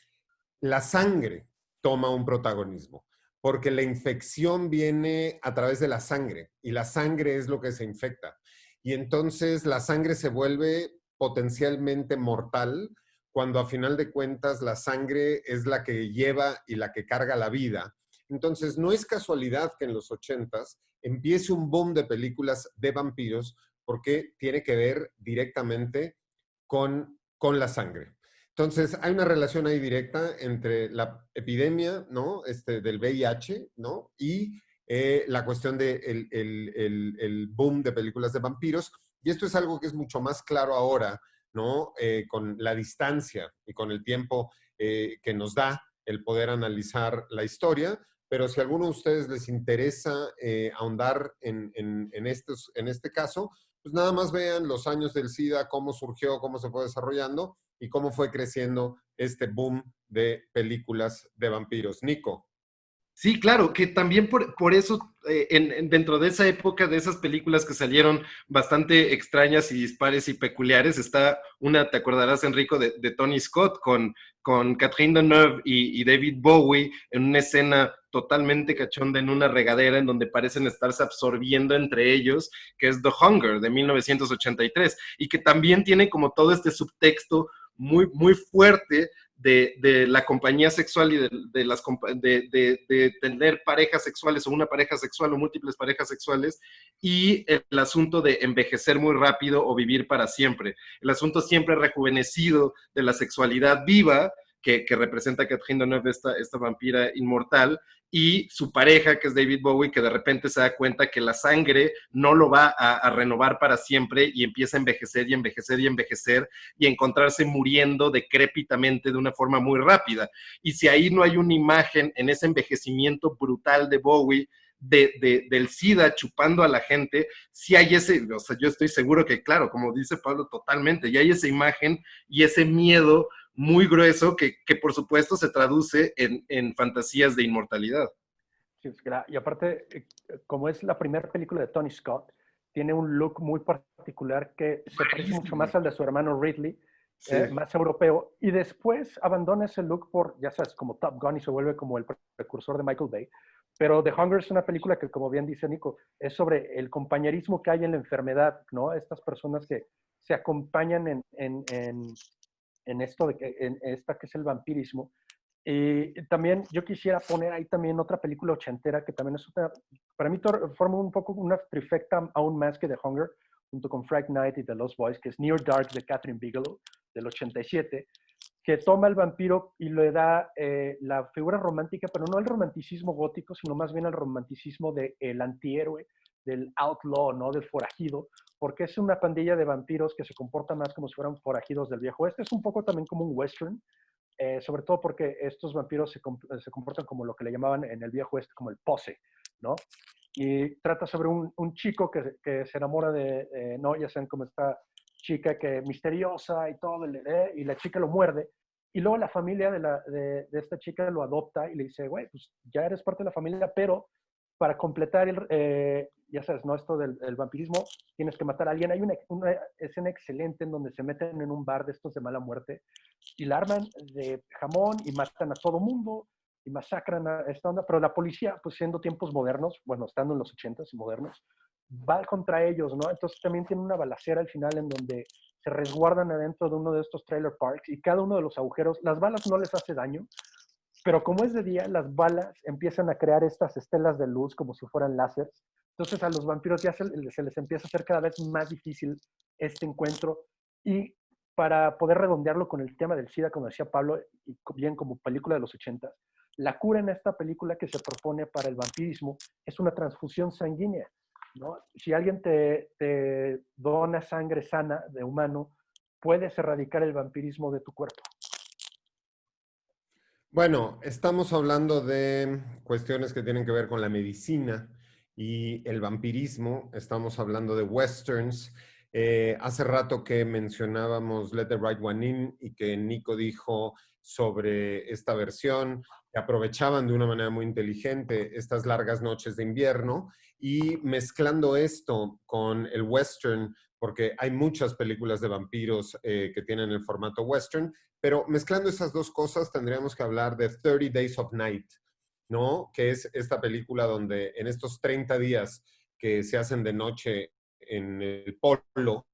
la sangre toma un protagonismo, porque la infección viene a través de la sangre y la sangre es lo que se infecta. Y entonces la sangre se vuelve potencialmente mortal cuando a final de cuentas la sangre es la que lleva y la que carga la vida. Entonces no es casualidad que en los 80s empiece un boom de películas de vampiros porque tiene que ver directamente con la sangre. Entonces, hay una relación ahí directa entre la epidemia, ¿no? Del VIH, ¿no? Y la cuestión del el boom de películas de vampiros. Y esto es algo que es mucho más claro ahora, ¿no? Con la distancia y con el tiempo que nos da el poder analizar la historia. Pero si a alguno de ustedes les interesa ahondar en este caso, pues nada más vean los años del SIDA, cómo surgió, cómo se fue desarrollando y cómo fue creciendo este boom de películas de vampiros. Nico.
Sí, claro, que también por eso, dentro de esa época, de esas películas que salieron bastante extrañas y dispares y peculiares, está una, te acordarás, Enrico, de Tony Scott con Catherine Deneuve y David Bowie en una escena totalmente cachonda en una regadera en donde parecen estarse absorbiendo entre ellos, que es The Hunger, de 1983, y que también tiene como todo este subtexto muy, muy fuerte de la compañía sexual y de tener parejas sexuales o una pareja sexual o múltiples parejas sexuales y el asunto de envejecer muy rápido o vivir para siempre. El asunto siempre rejuvenecido de la sexualidad viva que representa a Catherine Deneuve, esta vampira inmortal, y su pareja, que es David Bowie, que de repente se da cuenta que la sangre no lo va a renovar para siempre y empieza a envejecer y envejecer y envejecer y encontrarse muriendo decrépitamente de una forma muy rápida. Y si ahí no hay una imagen en ese envejecimiento brutal de Bowie, del SIDA chupando a la gente, sí hay ese, o sea, yo estoy seguro que, claro, como dice Pablo, totalmente, y hay esa imagen y ese miedo muy grueso que por supuesto se traduce en fantasías de inmortalidad.
Sí, y aparte, como es la primera película de Tony Scott, tiene un look muy particular que se parece mucho más al de su hermano Ridley, sí, más europeo, y después abandona ese look por, ya sabes, como Top Gun y se vuelve como el precursor de Michael Bay. Pero The Hunger es una película que, como bien dice Nico, es sobre el compañerismo que hay en la enfermedad, ¿no? Estas personas que se acompañan en esto en esta que es el vampirismo. Y también yo quisiera poner ahí también otra película ochentera que también es una, para mí forma un poco una trifecta aún más que The Hunger, junto con Fright Night y The Lost Boys, que es Near Dark de Catherine Bigelow, del 87, que toma el vampiro y le da la figura romántica, pero no el romanticismo gótico, sino más bien el romanticismo del antihéroe, del outlaw, ¿no? Del forajido, porque es una pandilla de vampiros que se comporta más como si fueran forajidos del viejo oeste. Es un poco también como un western, sobre todo porque estos vampiros se comportan como lo que le llamaban en el viejo oeste como el posse, ¿no? Y trata sobre un chico que se enamora de, no, ya saben, como esta chica que misteriosa y todo, y la chica lo muerde, y luego la familia de esta chica lo adopta y le dice, güey, pues ya eres parte de la familia, pero para completar, ya sabes, ¿no? Esto del vampirismo, tienes que matar a alguien. Hay una escena excelente en donde se meten en un bar de estos de mala muerte y la arman de jamón y matan a todo mundo y masacran a esta onda, pero la policía, pues siendo tiempos modernos, bueno, estando en los 80s y modernos, va contra ellos, ¿no? Entonces también tiene una balacera al final en donde se resguardan adentro de uno de estos trailer parks y cada uno de los agujeros, las balas no les hace daño, pero como es de día, las balas empiezan a crear estas estelas de luz como si fueran láseres. Entonces a los vampiros ya se les empieza a hacer cada vez más difícil este encuentro. Y para poder redondearlo con el tema del SIDA, como decía Pablo, y bien como película de los 80, la cura en esta película que se propone para el vampirismo es una transfusión sanguínea, ¿no? Si alguien te dona sangre sana de humano, puedes erradicar el vampirismo de tu cuerpo.
Bueno, estamos hablando de cuestiones que tienen que ver con la medicina y el vampirismo. Estamos hablando de westerns. Hace rato que mencionábamos Let the Right One In y que Nico dijo sobre esta versión, que aprovechaban de una manera muy inteligente estas largas noches de invierno y mezclando esto con el western, porque hay muchas películas de vampiros que tienen el formato western, pero mezclando esas dos cosas tendríamos que hablar de 30 Days of Night, ¿no? Que es esta película donde en estos 30 días que se hacen de noche en el polo,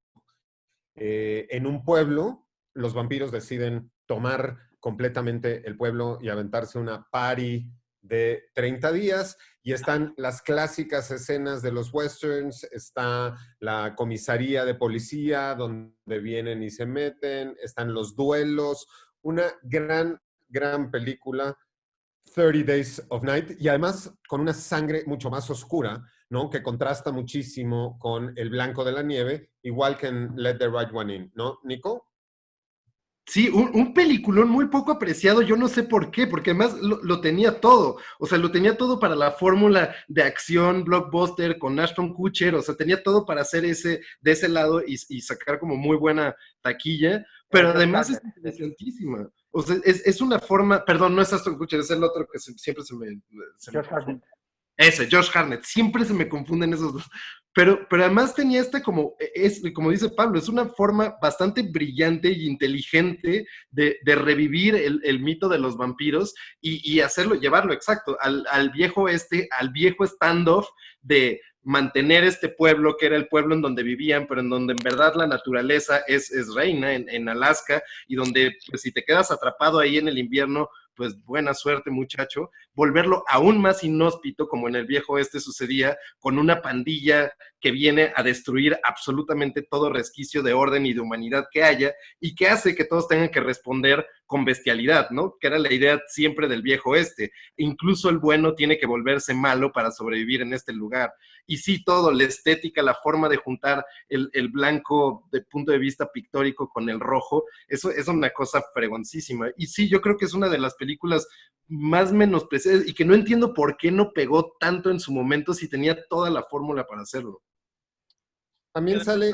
en un pueblo, los vampiros deciden tomar completamente el pueblo y aventarse una party de 30 días y están las clásicas escenas de los westerns, está la comisaría de policía donde vienen y se meten, están los duelos, una gran película, 30 Days of Night, y además con una sangre mucho más oscura, ¿no? Que contrasta muchísimo con el blanco de la nieve, igual que en Let the Right One In, ¿no, Nico?
Sí, un peliculón muy poco apreciado, yo no sé por qué, porque además lo tenía todo, o sea, lo tenía todo para la fórmula de acción, blockbuster, con Ashton Kutcher, o sea, tenía todo para hacer de ese lado y sacar como muy buena taquilla, pero además es interesantísima, o sea, es una forma, perdón, no es Ashton Kutcher, es el otro que siempre se me Hartnett. Ese, Josh Hartnett, siempre se me confunden esos dos. Pero además tenía como dice Pablo, es una forma bastante brillante y inteligente de revivir el mito de los vampiros y hacerlo, llevarlo exacto al viejo al viejo standoff de mantener este pueblo, que era el pueblo en donde vivían, pero en donde en verdad la naturaleza es reina, en Alaska, y donde pues, si te quedas atrapado ahí en el invierno, pues buena suerte, muchacho, volverlo aún más inhóspito, como en el viejo oeste sucedía, con una pandilla que viene a destruir absolutamente todo resquicio de orden y de humanidad que haya, y que hace que todos tengan que responder con bestialidad, ¿no? Que era la idea siempre del viejo oeste. Incluso el bueno tiene que volverse malo para sobrevivir en este lugar. Y sí, todo, la estética, la forma de juntar el blanco de punto de vista pictórico con el rojo, eso es una cosa fregoncísima. Y sí, yo creo que es una de las películas más menospreciadas y que no entiendo por qué no pegó tanto en su momento si tenía toda la fórmula para hacerlo.
También sale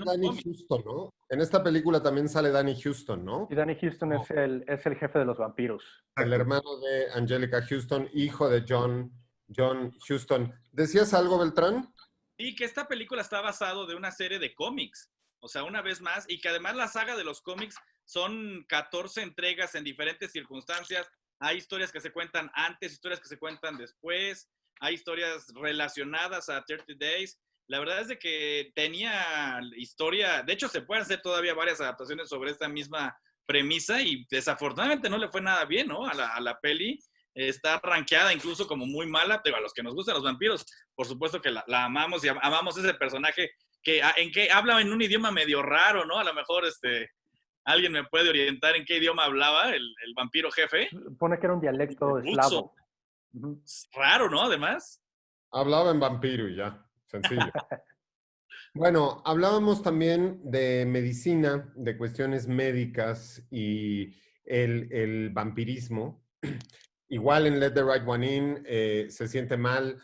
Danny Houston, ¿no? En esta película también sale Danny Houston, ¿no?
Y Danny Houston es el jefe de los vampiros.
El hermano de Angelica Houston, hijo de John Houston. ¿Decías algo, Beltrán?
Sí, que esta película está basado de una serie de cómics. O sea, una vez más, y que además la saga de los cómics son 14 entregas en diferentes circunstancias. Hay historias que se cuentan antes, historias que se cuentan después, hay historias relacionadas a 30 Days. La verdad es de que tenía historia, de hecho se pueden hacer todavía varias adaptaciones sobre esta misma premisa y desafortunadamente no le fue nada bien, ¿no? A la peli. Está rankeada incluso como muy mala, pero a los que nos gustan los vampiros, por supuesto que la amamos y amamos ese personaje en que habla en un idioma medio raro, ¿no? A lo mejor alguien me puede orientar en qué idioma hablaba el vampiro jefe.
Supone que era un dialecto eslavo. Uh-huh.
Raro, ¿no? Además.
Hablaba en vampiro y ya, sencillo. Bueno, hablábamos también de medicina, de cuestiones médicas y el vampirismo. Igual en Let the Right One In se siente mal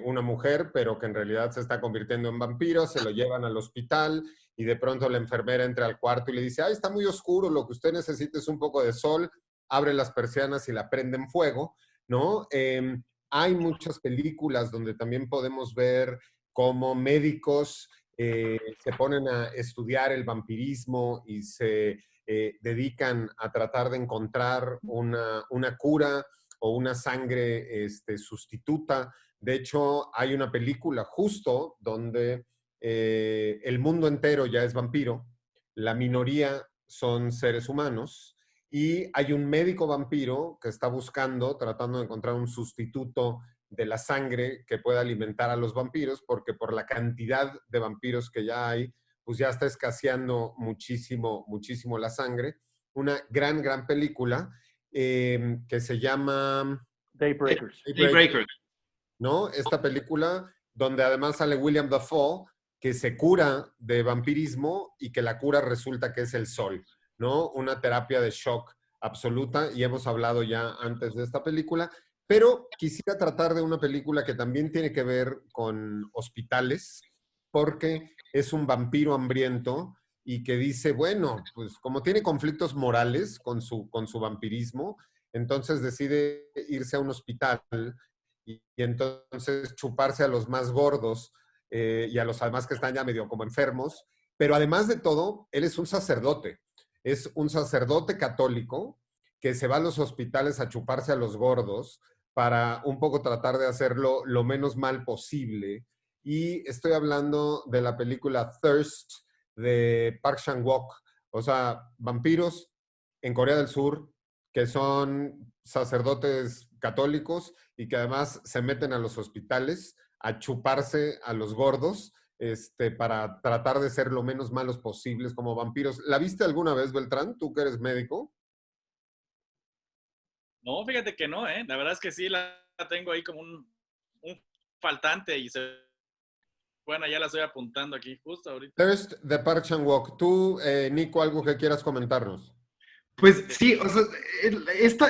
una mujer, pero que en realidad se está convirtiendo en vampiro, se lo llevan al hospital y de pronto la enfermera entra al cuarto y le dice, ay, está muy oscuro, lo que usted necesita es un poco de sol, abre las persianas y la prende en fuego, ¿no? Hay muchas películas donde también podemos ver cómo médicos se ponen a estudiar el vampirismo y se dedican a tratar de encontrar una cura o una sangre sustituta. De hecho, hay una película justo donde el mundo entero ya es vampiro, la minoría son seres humanos y hay un médico vampiro que está tratando de encontrar un sustituto de la sangre que pueda alimentar a los vampiros, porque por la cantidad de vampiros que ya hay, pues ya está escaseando muchísimo, muchísimo la sangre. Una gran, gran película que se llama
Daybreakers.
Daybreakers.
¿No? Esta película donde además sale William Dafoe, que se cura de vampirismo y que la cura resulta que es el sol, ¿no? Una terapia de shock absoluta, y hemos hablado ya antes de esta película, pero quisiera tratar de una película que también tiene que ver con hospitales, porque es un vampiro hambriento y que dice, bueno, pues como tiene conflictos morales con su vampirismo, entonces decide irse a un hospital y entonces chuparse a los más gordos y a los además que están ya medio como enfermos. Pero además de todo, él es un sacerdote católico que se va a los hospitales a chuparse a los gordos para un poco tratar de hacerlo lo menos mal posible. Y estoy hablando de la película Thirst de Park Chan-wook, o sea, vampiros en Corea del Sur que son sacerdotes católicos y que además se meten a los hospitales a chuparse a los gordos para tratar de ser lo menos malos posibles como vampiros. ¿La viste alguna vez, Beltrán? ¿Tú que eres médico?
No, fíjate que no, ¿eh? La verdad es que sí la tengo ahí como un faltante y bueno, ya la estoy apuntando aquí justo ahorita.
Thirst de Park Chan-wook. Tú, Nico, algo que quieras comentarnos.
Pues sí, o sea,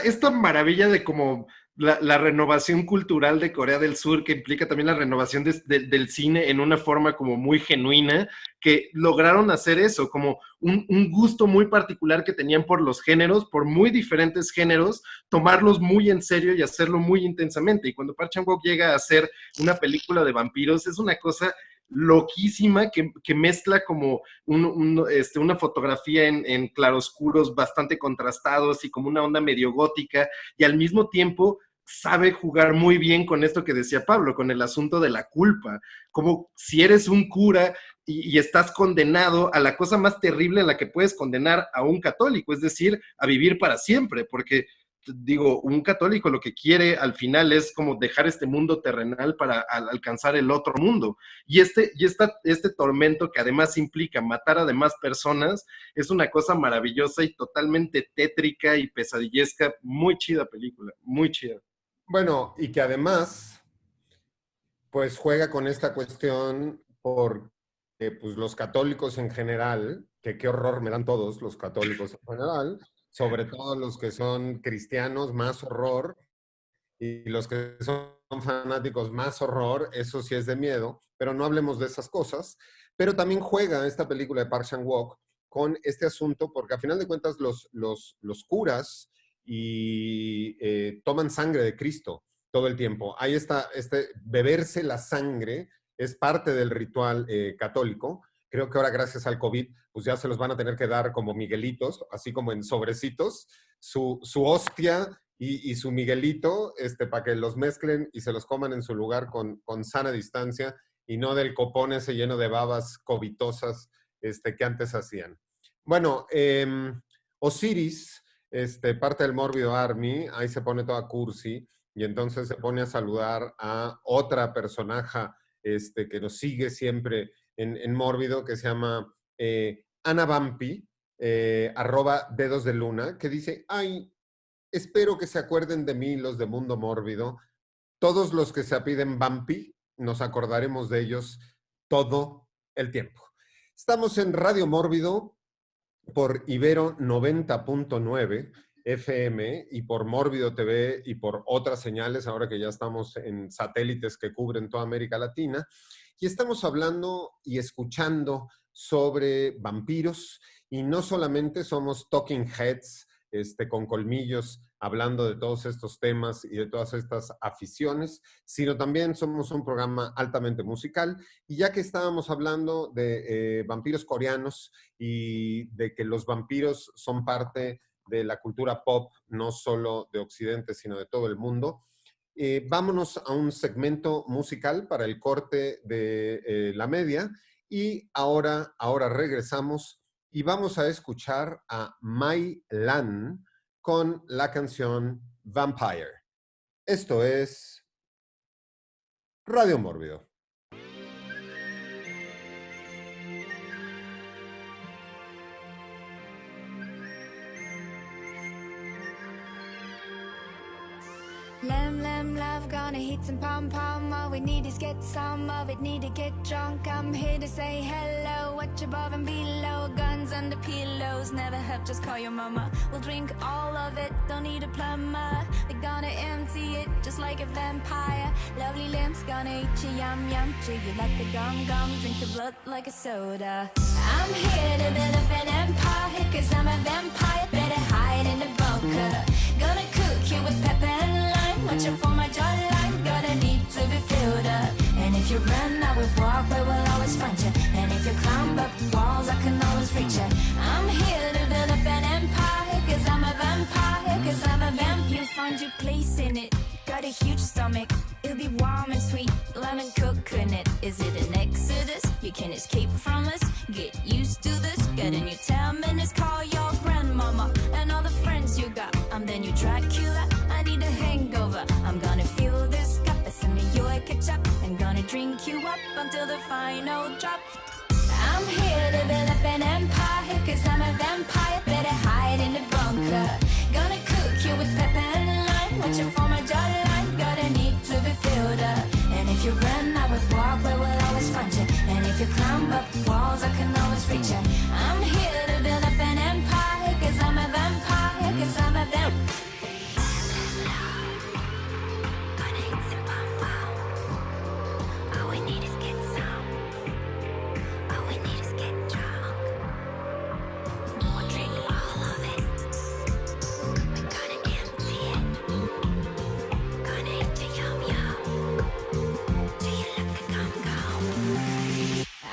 esta maravilla de como la renovación cultural de Corea del Sur, que implica también la renovación del cine en una forma como muy genuina, que lograron hacer eso, como un gusto muy particular que tenían por los géneros, por muy diferentes géneros, tomarlos muy en serio y hacerlo muy intensamente. Y cuando Park Chan-wook llega a hacer una película de vampiros, es una cosa loquísima que mezcla como una fotografía en claroscuros bastante contrastados y como una onda medio gótica, y al mismo tiempo sabe jugar muy bien con esto que decía Pablo, con el asunto de la culpa, como si eres un cura y estás condenado a la cosa más terrible en la que puedes condenar a un católico, es decir, a vivir para siempre, porque digo, un católico lo que quiere al final es como dejar este mundo terrenal para alcanzar el otro mundo. Y este tormento que además implica matar a demás personas es una cosa maravillosa y totalmente tétrica y pesadillesca. Muy chida película, muy chida.
Bueno, y que además, pues juega con esta cuestión porque pues, los católicos en general, que qué horror me dan todos los católicos en general, sobre todo los que son cristianos, más horror, y los que son fanáticos, más horror, eso sí es de miedo, pero no hablemos de esas cosas. Pero también juega esta película de Park Chan-wook con este asunto, porque a final de cuentas los curas toman sangre de Cristo todo el tiempo. Ahí está, beberse la sangre es parte del ritual católico. Creo que ahora, gracias al COVID, pues ya se los van a tener que dar como miguelitos, así como en sobrecitos, su hostia y su miguelito, para que los mezclen y se los coman en su lugar con sana distancia y no del copón ese lleno de babas covitosas que antes hacían. Bueno, Osiris, parte del Mórbido Army, ahí se pone toda cursi y entonces se pone a saludar a otra personaje que nos sigue siempre en Mórbido, que se llama Ana Vampi, @dedos de luna, que dice, ay, espero que se acuerden de mí los de Mundo Mórbido. Todos los que se apiden Vampi, nos acordaremos de ellos todo el tiempo. Estamos en Radio Mórbido por Ibero 90.9 FM y por Mórbido TV y por otras señales, ahora que ya estamos en satélites que cubren toda América Latina. Y estamos hablando y escuchando sobre vampiros, y no solamente somos talking heads con colmillos hablando de todos estos temas y de todas estas aficiones, sino también somos un programa altamente musical. Y ya que estábamos hablando de vampiros coreanos y de que los vampiros son parte de la cultura pop, no solo de Occidente, sino de todo el mundo, vámonos a un segmento musical para el corte de la media, y ahora regresamos y vamos a escuchar a Mai Lan con la canción Vampire. Esto es Radio Mórbido.
Lamb, lamb, love, gonna hit some pom-pom. All we need is get some of it, need to get drunk. I'm here to say hello, watch above and below. Guns under pillows, never have, just call your mama. We'll drink all of it, don't need a plumber. We're gonna empty it, just like a vampire. Lovely limbs, gonna eat you, yum, yum. Chew you like a gum-gum, drink your blood like a soda. I'm here to build up an empire, cause I'm a vampire. Better hide in the bunker. Gonna cook you with pepper and lime. Watch out for my jawline, gonna need to be filled up. And if you run, I will walk, but we'll always find you. And if you climb up walls, I can always reach you. I'm here to build up an empire, cause I'm a vampire, cause I'm a vamp. You find your place in it, got a huge stomach. It'll be warm and sweet, lemon coconut. Is it an exodus? You can escape from us, get used to this. Got a new 10 minutes, call your grandmama and all the friends you got. I'm the new Dracula, I need a hangover. I'm gonna fill this cup, some of your ketchup. I'm gonna drink you up until the final drop. I'm here to build up an empire, cause I'm a vampire. Better hide in the bunker. Gonna cook you with pepper and lime. Watch out for my jawline, gonna need to be filled up. And if you run, I will walk, but we'll always find you. And if you climb up walls, I can always reach you. I'm here to build up an empire, cause I'm a vampire, cause I'm a vampire. Gonna hit some pom-pom. All we need is get some. All we need is get drunk. We'll drink all of it. We're gonna empty it. Gonna hit you yum-yum. Do you like a gum-gum?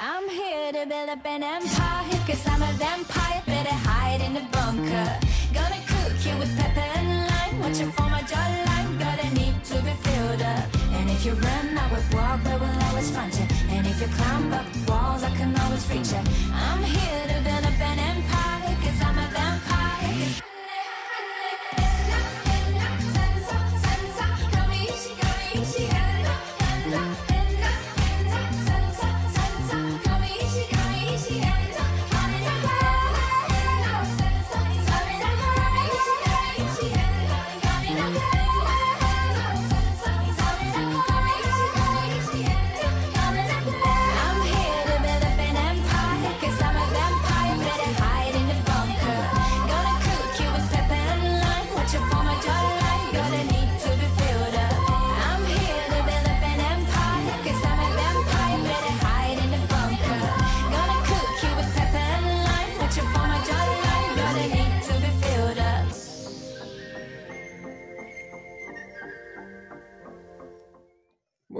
I'm here to build up an empire, cause I'm a vampire. Better hide in the bunker. Gonna cook you with pepper and lime. Watch out for my jawline, gonna need to be filled up. And if you run, I will walk, but we'll always find you. And if you climb up walls, I can always reach you. I'm here to build up an empire, cause I'm a vampire. Cause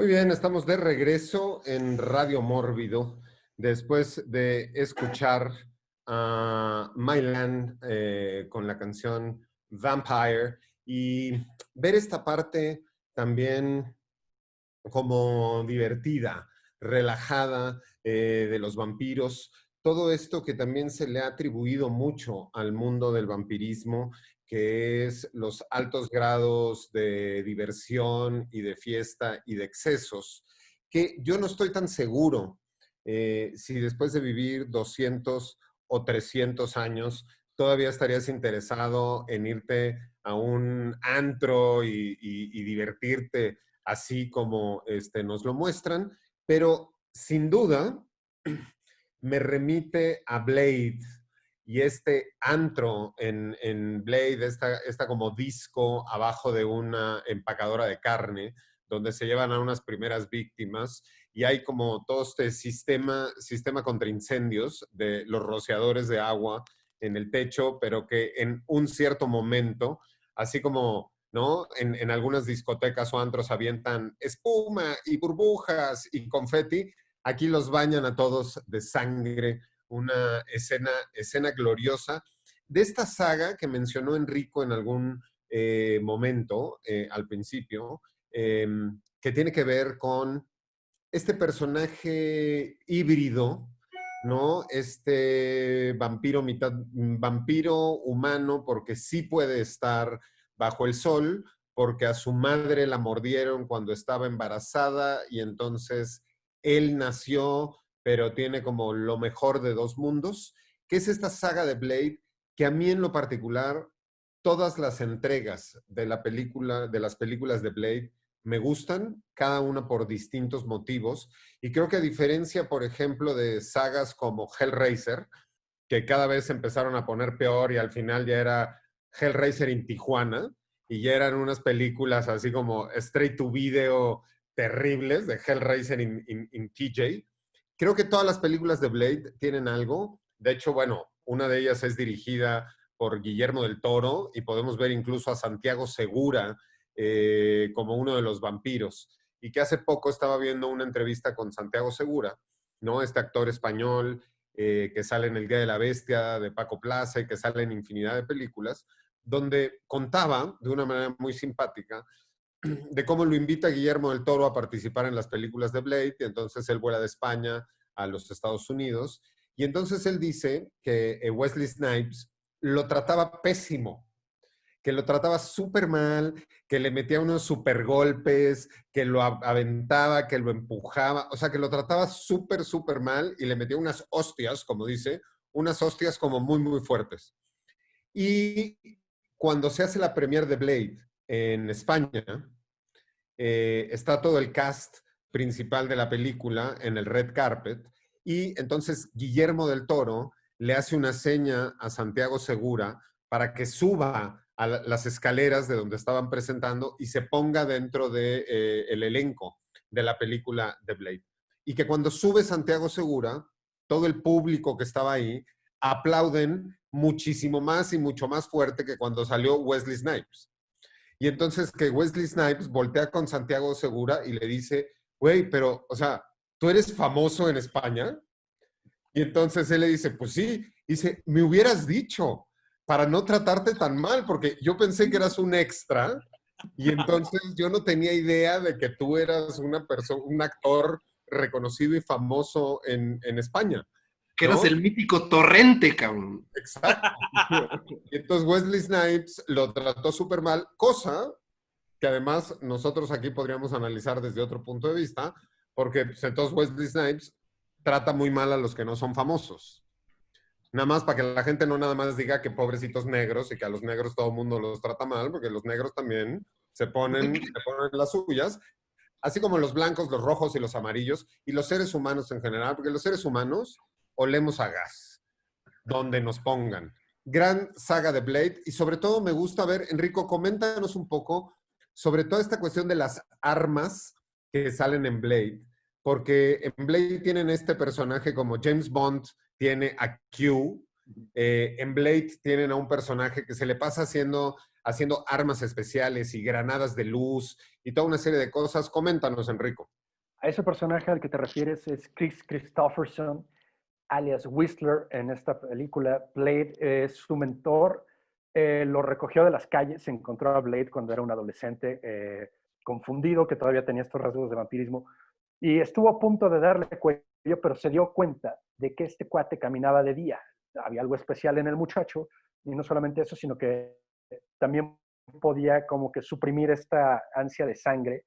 Muy bien, estamos de regreso en Radio Mórbido después de escuchar a Mai Lan con la canción Vampire y ver esta parte también como divertida, relajada de los vampiros, todo esto que también se le ha atribuido mucho al mundo del vampirismo, que es los altos grados de diversión y de fiesta y de excesos, que yo no estoy tan seguro si después de vivir 200 o 300 años todavía estarías interesado en irte a un antro y divertirte así como nos lo muestran, pero sin duda me remite a Blade y este antro en Blade, esta como disco abajo de una empacadora de carne, donde se llevan a unas primeras víctimas y hay como todo este sistema contra incendios de los rociadores de agua en el techo, pero que en un cierto momento, así como, ¿no? En algunas discotecas o antros avientan espuma y burbujas y confeti, aquí los bañan a todos de sangre, una escena gloriosa de esta saga que mencionó Enrico en algún momento al principio, que tiene que ver con este personaje híbrido, ¿no? Este vampiro, mitad vampiro humano, porque sí puede estar bajo el sol, porque a su madre la mordieron cuando estaba embarazada y entonces él nació, pero tiene como lo mejor de dos mundos, que es esta saga de Blade, que a mí en lo particular, todas las entregas de las películas de Blade me gustan, cada una por distintos motivos, y creo que a diferencia, por ejemplo, de sagas como Hellraiser, que cada vez se empezaron a poner peor y al final ya era Hellraiser en Tijuana, y ya eran unas películas así como straight to video terribles de Hellraiser in TJ. Creo que todas las películas de Blade tienen algo. De hecho, bueno, una de ellas es dirigida por Guillermo del Toro y podemos ver incluso a Santiago Segura como uno de los vampiros. Y que hace poco estaba viendo una entrevista con Santiago Segura, ¿no? Este actor español que sale en El Día de la Bestia de Paco Plaza y que sale en infinidad de películas, donde contaba de una manera muy simpática de cómo lo invita Guillermo del Toro a participar en las películas de Blade, y entonces él vuela de España a los Estados Unidos, y entonces él dice que Wesley Snipes lo trataba pésimo, que lo trataba súper mal, que le metía unos súper golpes, que lo aventaba, que lo empujaba, o sea, que lo trataba súper, súper mal y le metía unas hostias, como dice, unas hostias como muy, muy fuertes. Y cuando se hace la premiere de Blade en España, está todo el cast principal de la película en el red carpet y entonces Guillermo del Toro le hace una seña a Santiago Segura para que suba a las escaleras de donde estaban presentando y se ponga dentro del elenco de la película de Blade. Y que cuando sube Santiago Segura, todo el público que estaba ahí aplauden muchísimo más y mucho más fuerte que cuando salió Wesley Snipes. Y entonces que Wesley Snipes voltea con Santiago Segura y le dice, güey, pero, o sea, ¿tú eres famoso en España? Y entonces él le dice, pues sí. Dice, me hubieras dicho para no tratarte tan mal, porque yo pensé que eras un extra y entonces yo no tenía idea de que tú eras una persona, un actor reconocido y famoso en España.
Que eras el mítico Torrente, cabrón.
Exacto. Y entonces Wesley Snipes lo trató súper mal, cosa que además nosotros aquí podríamos analizar desde otro punto de vista, porque pues, entonces Wesley Snipes trata muy mal a los que no son famosos. Nada más para que la gente no nada más diga que pobrecitos negros y que a los negros todo el mundo los trata mal, porque los negros también se ponen las suyas, así como los blancos, los rojos y los amarillos, y los seres humanos en general, porque los seres humanos olemos a gas, donde nos pongan. Gran saga de Blade, y sobre todo me gusta ver, Enrico, coméntanos un poco sobre toda esta cuestión de las armas que salen en Blade, porque en Blade tienen este personaje como James Bond tiene a Q, en Blade tienen a un personaje que se le pasa haciendo armas especiales y granadas de luz y toda una serie de cosas. Coméntanos, Enrico.
A ese personaje al que te refieres es Chris Christopherson, alias Whistler, en esta película. Blade es su mentor, lo recogió de las calles, se encontró a Blade cuando era un adolescente confundido, que todavía tenía estos rasgos de vampirismo, y estuvo a punto de darle cuello pero se dio cuenta de que este cuate caminaba de día. Había algo especial en el muchacho, y no solamente eso, sino que también podía como que suprimir esta ansia de sangre.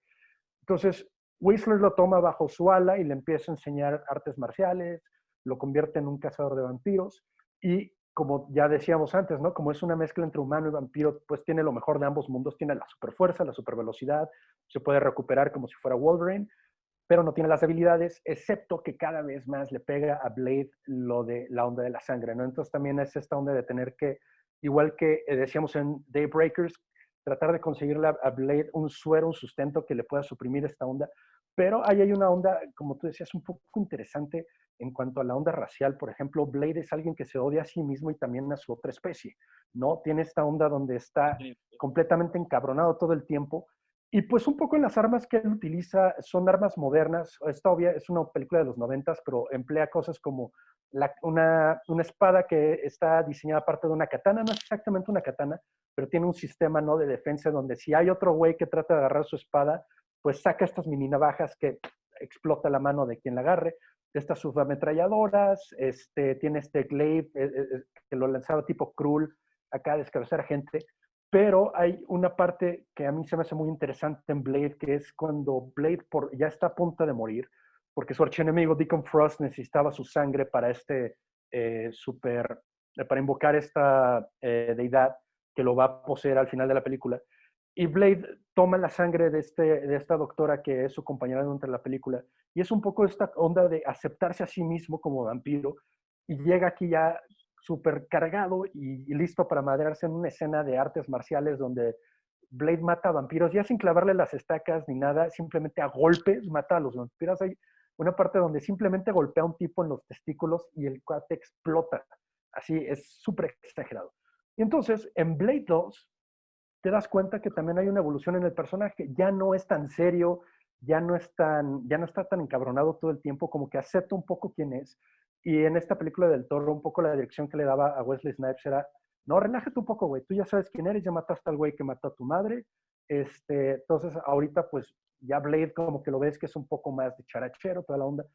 Entonces, Whistler lo toma bajo su ala y le empieza a enseñar artes marciales, lo convierte en un cazador de vampiros y, como ya decíamos antes, ¿no? Como es una mezcla entre humano y vampiro, pues tiene lo mejor de ambos mundos. Tiene la superfuerza, la supervelocidad, se puede recuperar como si fuera Wolverine, pero no tiene las habilidades, excepto que cada vez más le pega a Blade lo de la onda de la sangre, ¿no? Entonces también es esta onda de tener que, igual que decíamos en Daybreakers, tratar de conseguirle a Blade un suero, un sustento que le pueda suprimir esta onda. Pero ahí hay una onda, como tú decías, un poco interesante en cuanto a la onda racial. Por ejemplo, Blade es alguien que se odia a sí mismo y también a su otra especie, ¿no? Tiene esta onda donde está completamente encabronado todo el tiempo. Y pues un poco en las armas que él utiliza son armas modernas. Esta obvia es una película de los 90s, pero emplea cosas como una espada que está diseñada aparte de una katana. No es exactamente una katana, pero tiene un sistema, ¿no?, de defensa donde si hay otro güey que trata de agarrar su espada, pues saca estas mini navajas que explota la mano de quien la agarre. Estas subametralladoras, tiene este glaive que lo lanzaba tipo Krull acá a descabezar a gente. Pero hay una parte que a mí se me hace muy interesante en Blade, que es cuando Blade ya está a punto de morir, porque su archienemigo Deacon Frost necesitaba su sangre para para invocar esta deidad que lo va a poseer al final de la película. Y Blade toma la sangre de esta doctora que es su compañera durante la película. Y es un poco esta onda de aceptarse a sí mismo como vampiro. Y llega aquí ya súper cargado y listo para madrearse en una escena de artes marciales donde Blade mata a vampiros, ya sin clavarle las estacas ni nada, simplemente a golpes mata a los vampiros. Hay una parte donde simplemente golpea a un tipo en los testículos y el cuate explota. Así, es súper exagerado. Y entonces, en Blade 2, te das cuenta que también hay una evolución en el personaje. Ya no es tan serio, ya no está tan encabronado todo el tiempo, como que acepta un poco quién es. Y en esta película del Toro, un poco la dirección que le daba a Wesley Snipes era, no, relájate un poco, güey, tú ya sabes quién eres, ya mataste al güey que mató a tu madre. Entonces, ahorita, pues, ya Blade como que lo ves que es un poco más de charachero, toda la onda.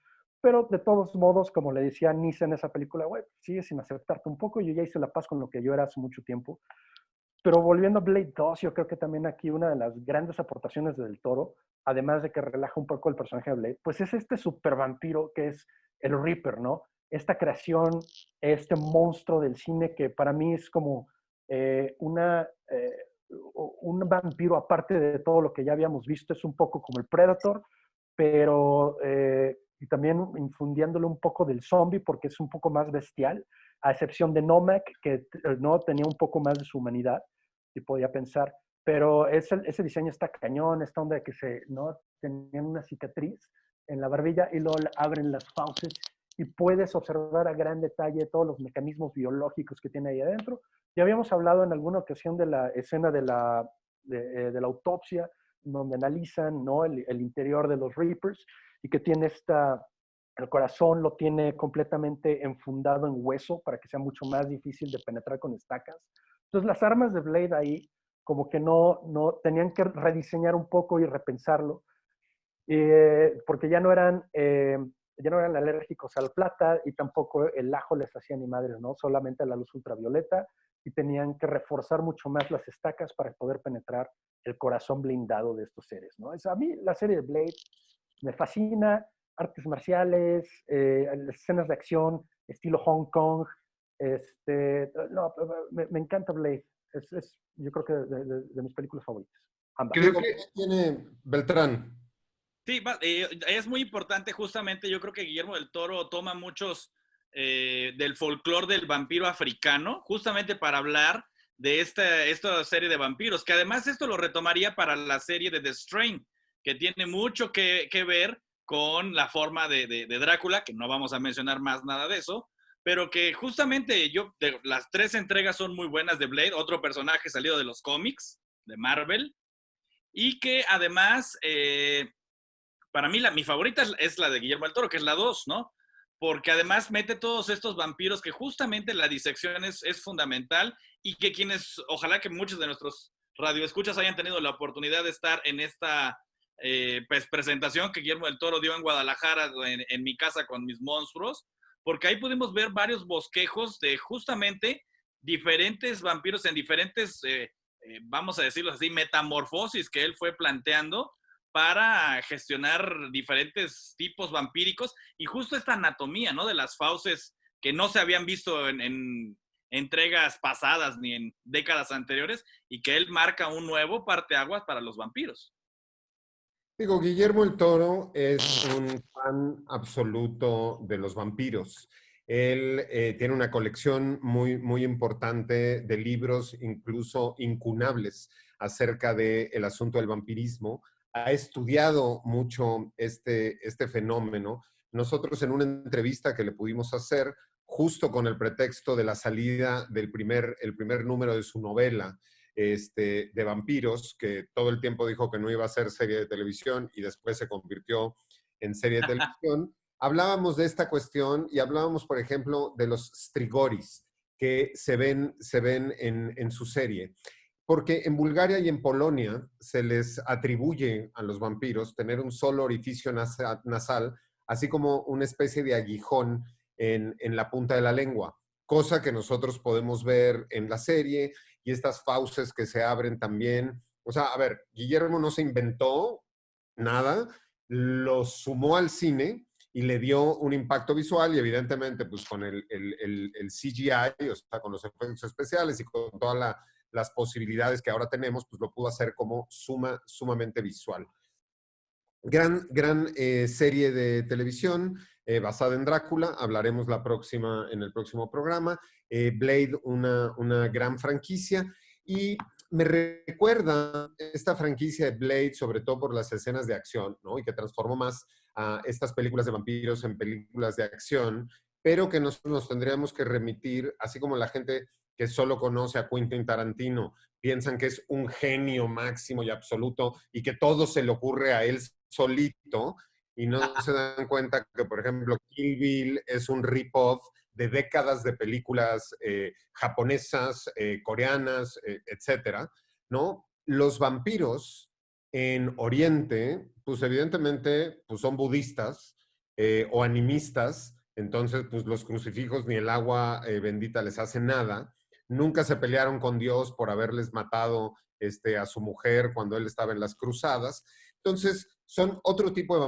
Pero de todos modos, como le decía Nisa en esa película, güey, sigue sin aceptarte un poco. Yo ya hice la paz con lo que yo era hace mucho tiempo. Pero volviendo a Blade 2, yo creo que también aquí una de las grandes aportaciones del Toro, además de que relaja un poco el personaje de Blade, pues es este super vampiro que es el Reaper, ¿no? Esta creación, este monstruo del cine que para mí es como un vampiro aparte de todo lo que ya habíamos visto. Es un poco como el Predator, pero y también infundiéndole un poco del zombie porque es un poco más bestial, a excepción de Nomak, que no tenía un poco más de su humanidad, y podía pensar. Pero ese diseño está cañón, esta onda de que tenían una cicatriz en la barbilla y luego abren las fauces y puedes observar a gran detalle todos los mecanismos biológicos que tiene ahí adentro. Ya habíamos hablado en alguna ocasión de la escena de la autopsia, donde analizan, ¿no?, el interior de los Reapers y que tiene el corazón lo tiene completamente enfundado en hueso para que sea mucho más difícil de penetrar con estacas. Entonces las armas de Blade ahí como que no tenían que rediseñar un poco y repensarlo, porque ya no eran alérgicos al plata y tampoco el ajo les hacía ni madres, ¿no? Solamente la luz ultravioleta, y tenían que reforzar mucho más las estacas para poder penetrar el corazón blindado de estos seres, ¿no? A mí la serie de Blade me fascina, artes marciales, escenas de acción, estilo Hong Kong. Me encanta Blade. Yo creo que de mis películas favoritas. Ambas.
Creo que tiene Beltrán.
Sí, es muy importante justamente, yo creo que Guillermo del Toro toma muchos del folclore del vampiro africano, justamente para hablar de esta serie de vampiros, que además esto lo retomaría para la serie de The Strain, que tiene mucho que ver con la forma de Drácula, que no vamos a mencionar más nada de eso, pero que justamente las 3 entregas son muy buenas de Blade, otro personaje salido de los cómics, de Marvel, y que además, para mí mi favorita es la de Guillermo del Toro, que es la 2, ¿no? Porque además mete todos estos vampiros que justamente la disección es fundamental, y que ojalá que muchos de nuestros radioescuchas hayan tenido la oportunidad de estar en esta pues, presentación que Guillermo del Toro dio en Guadalajara, en mi casa con mis monstruos, porque ahí pudimos ver varios bosquejos de justamente diferentes vampiros en diferentes, vamos a decirlo así, metamorfosis que él fue planteando para gestionar diferentes tipos vampíricos y justo esta anatomía, ¿no? De las fauces que no se habían visto en entregas pasadas ni en décadas anteriores y que él marca un nuevo parteaguas para los vampiros.
Digo, Guillermo el Toro es un fan absoluto de los vampiros. Él tiene una colección muy, muy importante de libros, incluso incunables, acerca del asunto del vampirismo. Ha estudiado mucho este fenómeno. Nosotros en una entrevista que le pudimos hacer, justo con el pretexto de la salida del el primer número de su novela, de vampiros, que todo el tiempo dijo que no iba a ser serie de televisión y después se convirtió en serie de televisión, hablábamos de esta cuestión y hablábamos, por ejemplo, de los strigoris que se ven en su serie. Porque en Bulgaria y en Polonia se les atribuye a los vampiros tener un solo orificio nasal, así como una especie de aguijón en la punta de la lengua, cosa que nosotros podemos ver en la serie, y estas fauces que se abren también. O sea, a ver, Guillermo no se inventó nada, lo sumó al cine y le dio un impacto visual y evidentemente pues con el CGI, o sea, con los efectos especiales y con todas las posibilidades que ahora tenemos, pues lo pudo hacer como sumamente visual. Gran serie de televisión basada en Drácula, hablaremos en el próximo programa. Blade, una gran franquicia, y me recuerda esta franquicia de Blade, sobre todo por las escenas de acción, ¿no? Y que transformó más a estas películas de vampiros en películas de acción, pero que nosotros nos tendríamos que remitir, así como la gente que solo conoce a Quentin Tarantino, piensan que es un genio máximo y absoluto y que todo se le ocurre a él solito, y no se dan cuenta que, por ejemplo, Kill Bill es un rip-off de décadas de películas japonesas, coreanas, etcétera, ¿no? Los vampiros en Oriente, pues evidentemente pues son budistas o animistas, entonces pues los crucifijos ni el agua bendita les hace nada. Nunca se pelearon con Dios por haberles matado a su mujer cuando él estaba en las cruzadas. Entonces, son otro tipo de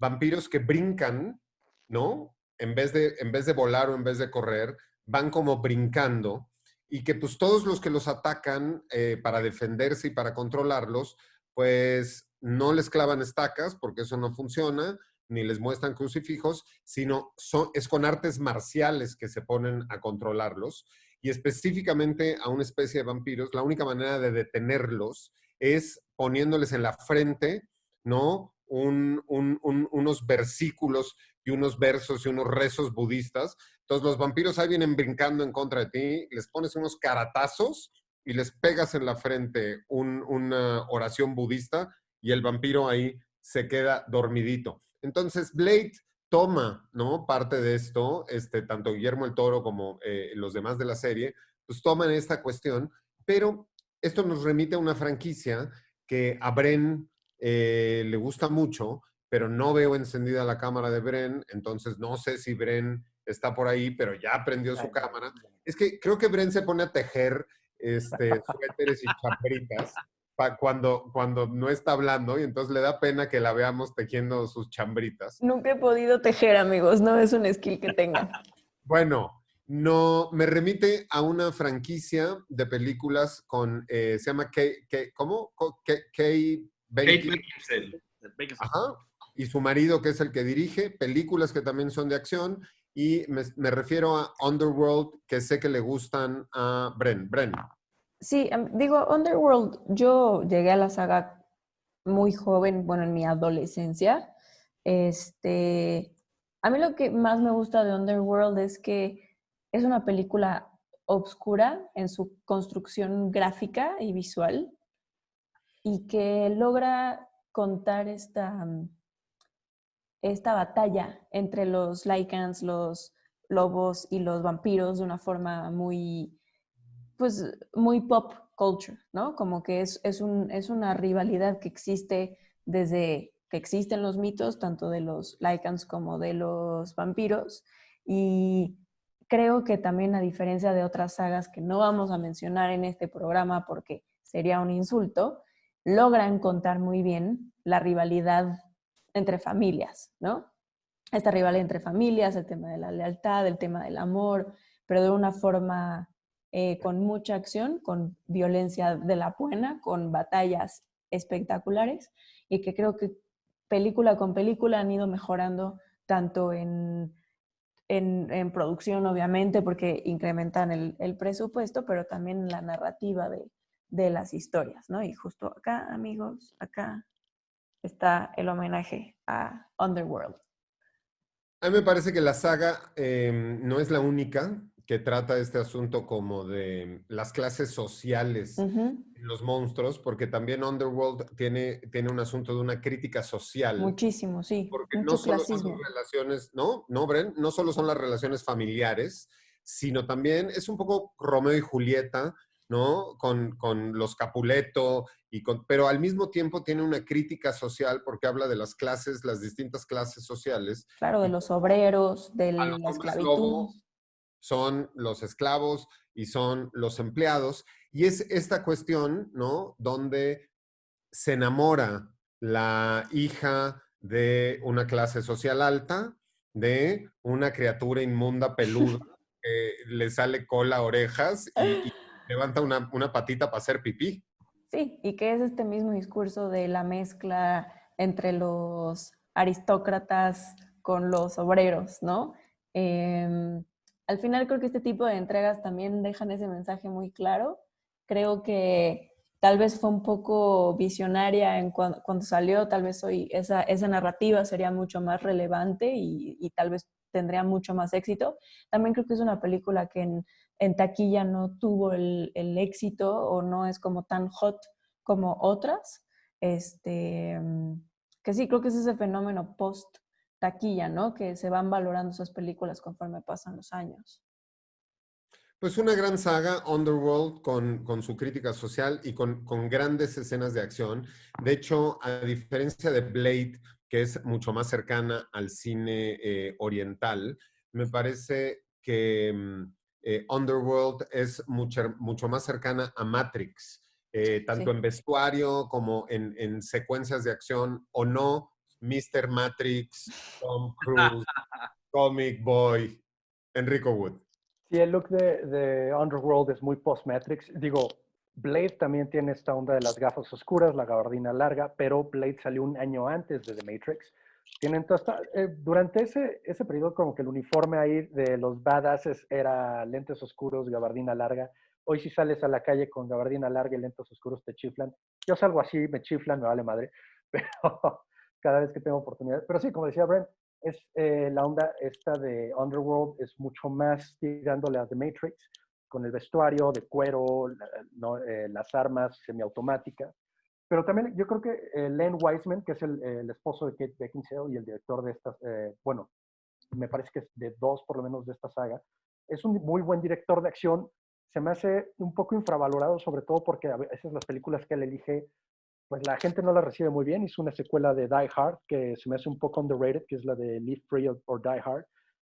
vampiros que brincan, ¿no? En vez de volar o en vez de correr, van como brincando, y que pues todos los que los atacan para defenderse y para controlarlos, pues no les clavan estacas, porque eso no funciona, ni les muestran crucifijos, sino es con artes marciales que se ponen a controlarlos. Y específicamente a una especie de vampiros, la única manera de detenerlos es poniéndoles en la frente, ¿no? Unos versículos y unos versos y unos rezos budistas. Entonces los vampiros ahí vienen brincando en contra de ti, les pones unos caratazos y les pegas en la frente una oración budista y el vampiro ahí se queda dormidito. Entonces Blade toma, ¿no? Parte de esto, tanto Guillermo el Toro como los demás de la serie, pues toman esta cuestión, pero esto nos remite a una franquicia que a Bren le gusta mucho, pero no veo encendida la cámara de Bren, entonces no sé si Bren está por ahí, pero ya prendió su cámara. Es que creo que Bren se pone a tejer suéteres y chambritas cuando no está hablando, y entonces le da pena que la veamos tejiendo sus chambritas.
Nunca he podido tejer, amigos, no es un skill que tenga.
Bueno, no, me remite a una franquicia de películas con, se llama ¿cómo? Kate
Beckinsale.
Ajá. Y su marido, que es el que dirige, películas que también son de acción, y me refiero a Underworld, que sé que le gustan a Bren.
Sí, digo, Underworld, yo llegué a la saga muy joven, bueno, en mi adolescencia. A mí lo que más me gusta de Underworld es que es una película obscura en su construcción gráfica y visual, y que logra contar esta batalla entre los Lycans, los lobos y los vampiros de una forma muy pop culture, ¿no? Como que es una rivalidad que existe desde que existen los mitos, tanto de los Lycans como de los vampiros. Y creo que también, a diferencia de otras sagas que no vamos a mencionar en este programa porque sería un insulto, logran contar muy bien la rivalidad entre familias, ¿no? Esta rivalidad entre familias, el tema de la lealtad, el tema del amor, pero de una forma con mucha acción, con violencia de la buena, con batallas espectaculares, y que creo que película con película han ido mejorando tanto en producción, obviamente, porque incrementan el presupuesto, pero también en la narrativa de las historias, ¿no? Y justo acá, amigos, acá está el homenaje a Underworld.
A mí me parece que la saga no es la única que trata este asunto como de las clases sociales en los monstruos, porque también Underworld tiene un asunto de una crítica social.
Muchísimo, sí.
Porque
mucho
no solo
clasismo.
son sus relaciones, no, Bren, no solo son las relaciones familiares, sino también es un poco Romeo y Julieta, ¿no? Con los Capuleto, pero al mismo tiempo tiene una crítica social porque habla de las clases, las distintas clases sociales.
Claro, de los obreros, de
A los
la
hombres
esclavitud.
lobo son los esclavos y son los empleados. Y es esta cuestión, ¿no? Donde se enamora la hija de una clase social alta de una criatura inmunda peluda que le sale cola, orejas y levanta una patita para hacer pipí.
Sí, y que es este mismo discurso de la mezcla entre los aristócratas con los obreros, ¿no? Al final creo que este tipo de entregas también dejan ese mensaje muy claro. Creo que tal vez fue un poco visionaria cuando salió, tal vez hoy esa narrativa sería mucho más relevante y tal vez tendría mucho más éxito. También creo que es una película que en taquilla no tuvo el éxito o no es como tan hot como otras. Que sí, creo que es ese fenómeno post taquilla, ¿no? Que se van valorando esas películas conforme pasan los años.
Pues una gran saga, Underworld, con su crítica social y con grandes escenas de acción. De hecho, a diferencia de Blade, que es mucho más cercana al cine oriental, me parece que Underworld es mucho más cercana a Matrix, tanto
Sí.
en vestuario como en secuencias de acción, o no, Mr. Matrix, Tom Cruise, Comic Boy, Enrico Wood.
Sí, el look de Underworld es muy post-Matrix. Digo, Blade también tiene esta onda de las gafas oscuras, la gabardina larga, pero Blade salió un año antes de The Matrix. Tienen durante ese periodo como que el uniforme ahí de los badasses era lentes oscuros, gabardina larga. Hoy si sales a la calle con gabardina larga y lentes oscuros te chiflan. Yo salgo así, me chiflan, me vale madre, pero cada vez que tengo oportunidad. Pero sí, como decía Brent, es la onda esta de Underworld es mucho más tirándole a The Matrix, con el vestuario de cuero, las armas semiautomáticas. Pero también yo creo que Len Wiseman, que es el esposo de Kate Beckinsale y el director de estas, bueno, me parece que es de dos por lo menos de esta saga, es un muy buen director de acción. Se me hace un poco infravalorado, sobre todo porque a veces las películas que él elige, pues la gente no la recibe muy bien. Hizo una secuela de Die Hard que se me hace un poco underrated, que es la de Live Free or Die Hard,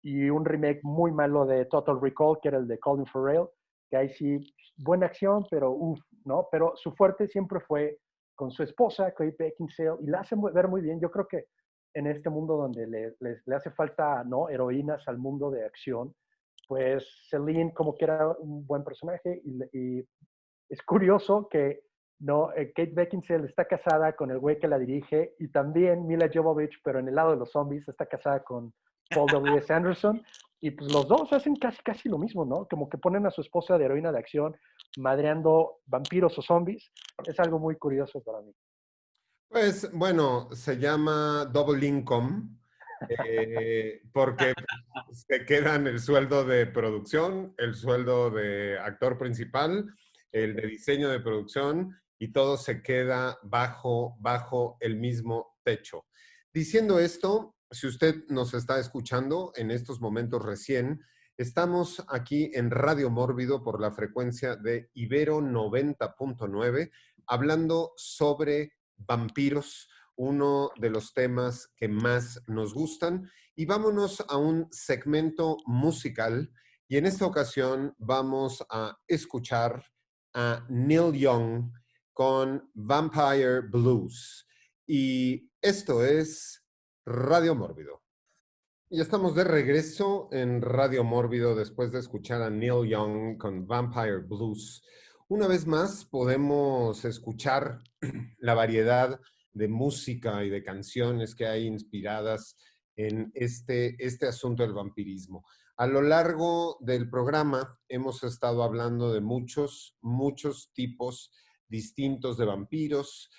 y un remake muy malo de Total Recall, que era el de Colin Farrell, que ahí sí, buena acción, pero uff, ¿no? Pero su fuerte siempre fue con su esposa, Kate Beckinsale, y la hace ver muy bien. Yo creo que en este mundo donde le hace falta, ¿no?, heroínas al mundo de acción, pues Celine como que era un buen personaje, y es curioso que no, Kate Beckinsale está casada con el güey que la dirige, y también Mila Jovovich, pero en el lado de los zombies, está casada con Paul W.S. Anderson, y pues los dos hacen casi lo mismo, ¿no? Como que ponen a su esposa de heroína de acción madreando vampiros o zombies. Es algo muy curioso para mí.
Pues bueno, se llama Double Income, porque se quedan el sueldo de producción, el sueldo de actor principal, el de diseño de producción, y todo se queda bajo el mismo techo. Diciendo esto, si usted nos está escuchando en estos momentos recién, estamos aquí en Radio Mórbido por la frecuencia de Ibero 90.9, hablando sobre vampiros, uno de los temas que más nos gustan. Y vámonos a un segmento musical. Y en esta ocasión vamos a escuchar a Neil Young con Vampire Blues. Y esto es Radio Mórbido. Y estamos de regreso en Radio Mórbido después de escuchar a Neil Young con Vampire Blues. Una vez más podemos escuchar la variedad de música y de canciones que hay inspiradas en este asunto del vampirismo. A lo largo del programa hemos estado hablando de muchos tipos distintos de vampiros,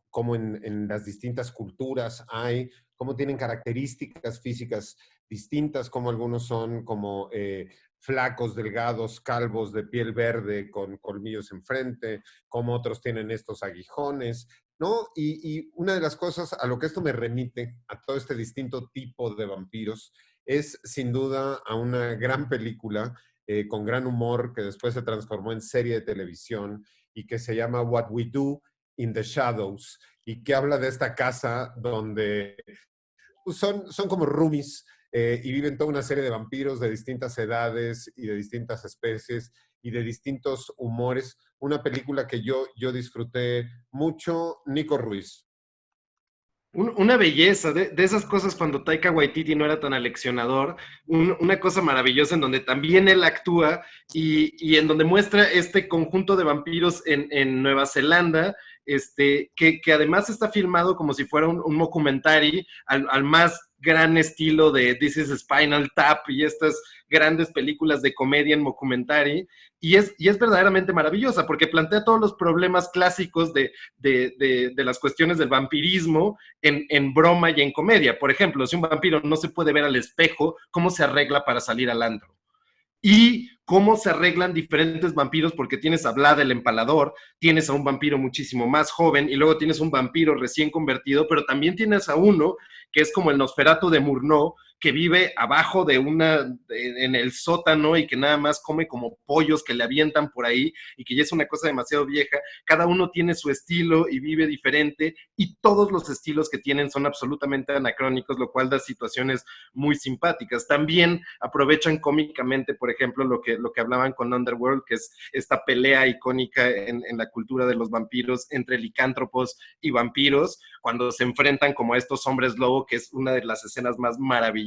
como en las distintas culturas hay, cómo tienen características físicas distintas, como algunos son como flacos, delgados, calvos, de piel verde, con colmillos enfrente, como otros tienen estos aguijones, ¿no? Y una de las cosas a lo que esto me remite, a todo este distinto tipo de vampiros, es sin duda a una gran película con gran humor que después se transformó en serie de televisión y que se llama What We Do in the Shadows, y que habla de esta casa donde pues son como roomies y viven toda una serie de vampiros de distintas edades y de distintas especies y de distintos humores. Una película que yo disfruté mucho. Nico Ruiz.
Una belleza, de esas cosas cuando Taika Waititi no era tan aleccionador, una cosa maravillosa en donde también él actúa y en donde muestra este conjunto de vampiros en Nueva Zelanda, que además está filmado como si fuera un mockumentary al más gran estilo de This is Spinal Tap y estas grandes películas de comedia en mockumentary, y es verdaderamente maravillosa porque plantea todos los problemas clásicos de las cuestiones del vampirismo en broma y en comedia. Por ejemplo, si un vampiro no se puede ver al espejo, ¿cómo se arregla para salir al antro? Y cómo se arreglan diferentes vampiros, porque tienes a Vlad el Empalador, tienes a un vampiro muchísimo más joven, y luego tienes un vampiro recién convertido, pero también tienes a uno que es como el Nosferatu de Murnau, que vive abajo en el sótano y que nada más come como pollos que le avientan por ahí y que ya es una cosa demasiado vieja. Cada uno tiene su estilo y vive diferente, y todos los estilos que tienen son absolutamente anacrónicos, lo cual da situaciones muy simpáticas. También aprovechan cómicamente, por ejemplo, lo que hablaban con Underworld, que es esta pelea icónica en la cultura de los vampiros entre licántropos y vampiros, cuando se enfrentan como a estos hombres lobo, que es una de las escenas más maravillosas.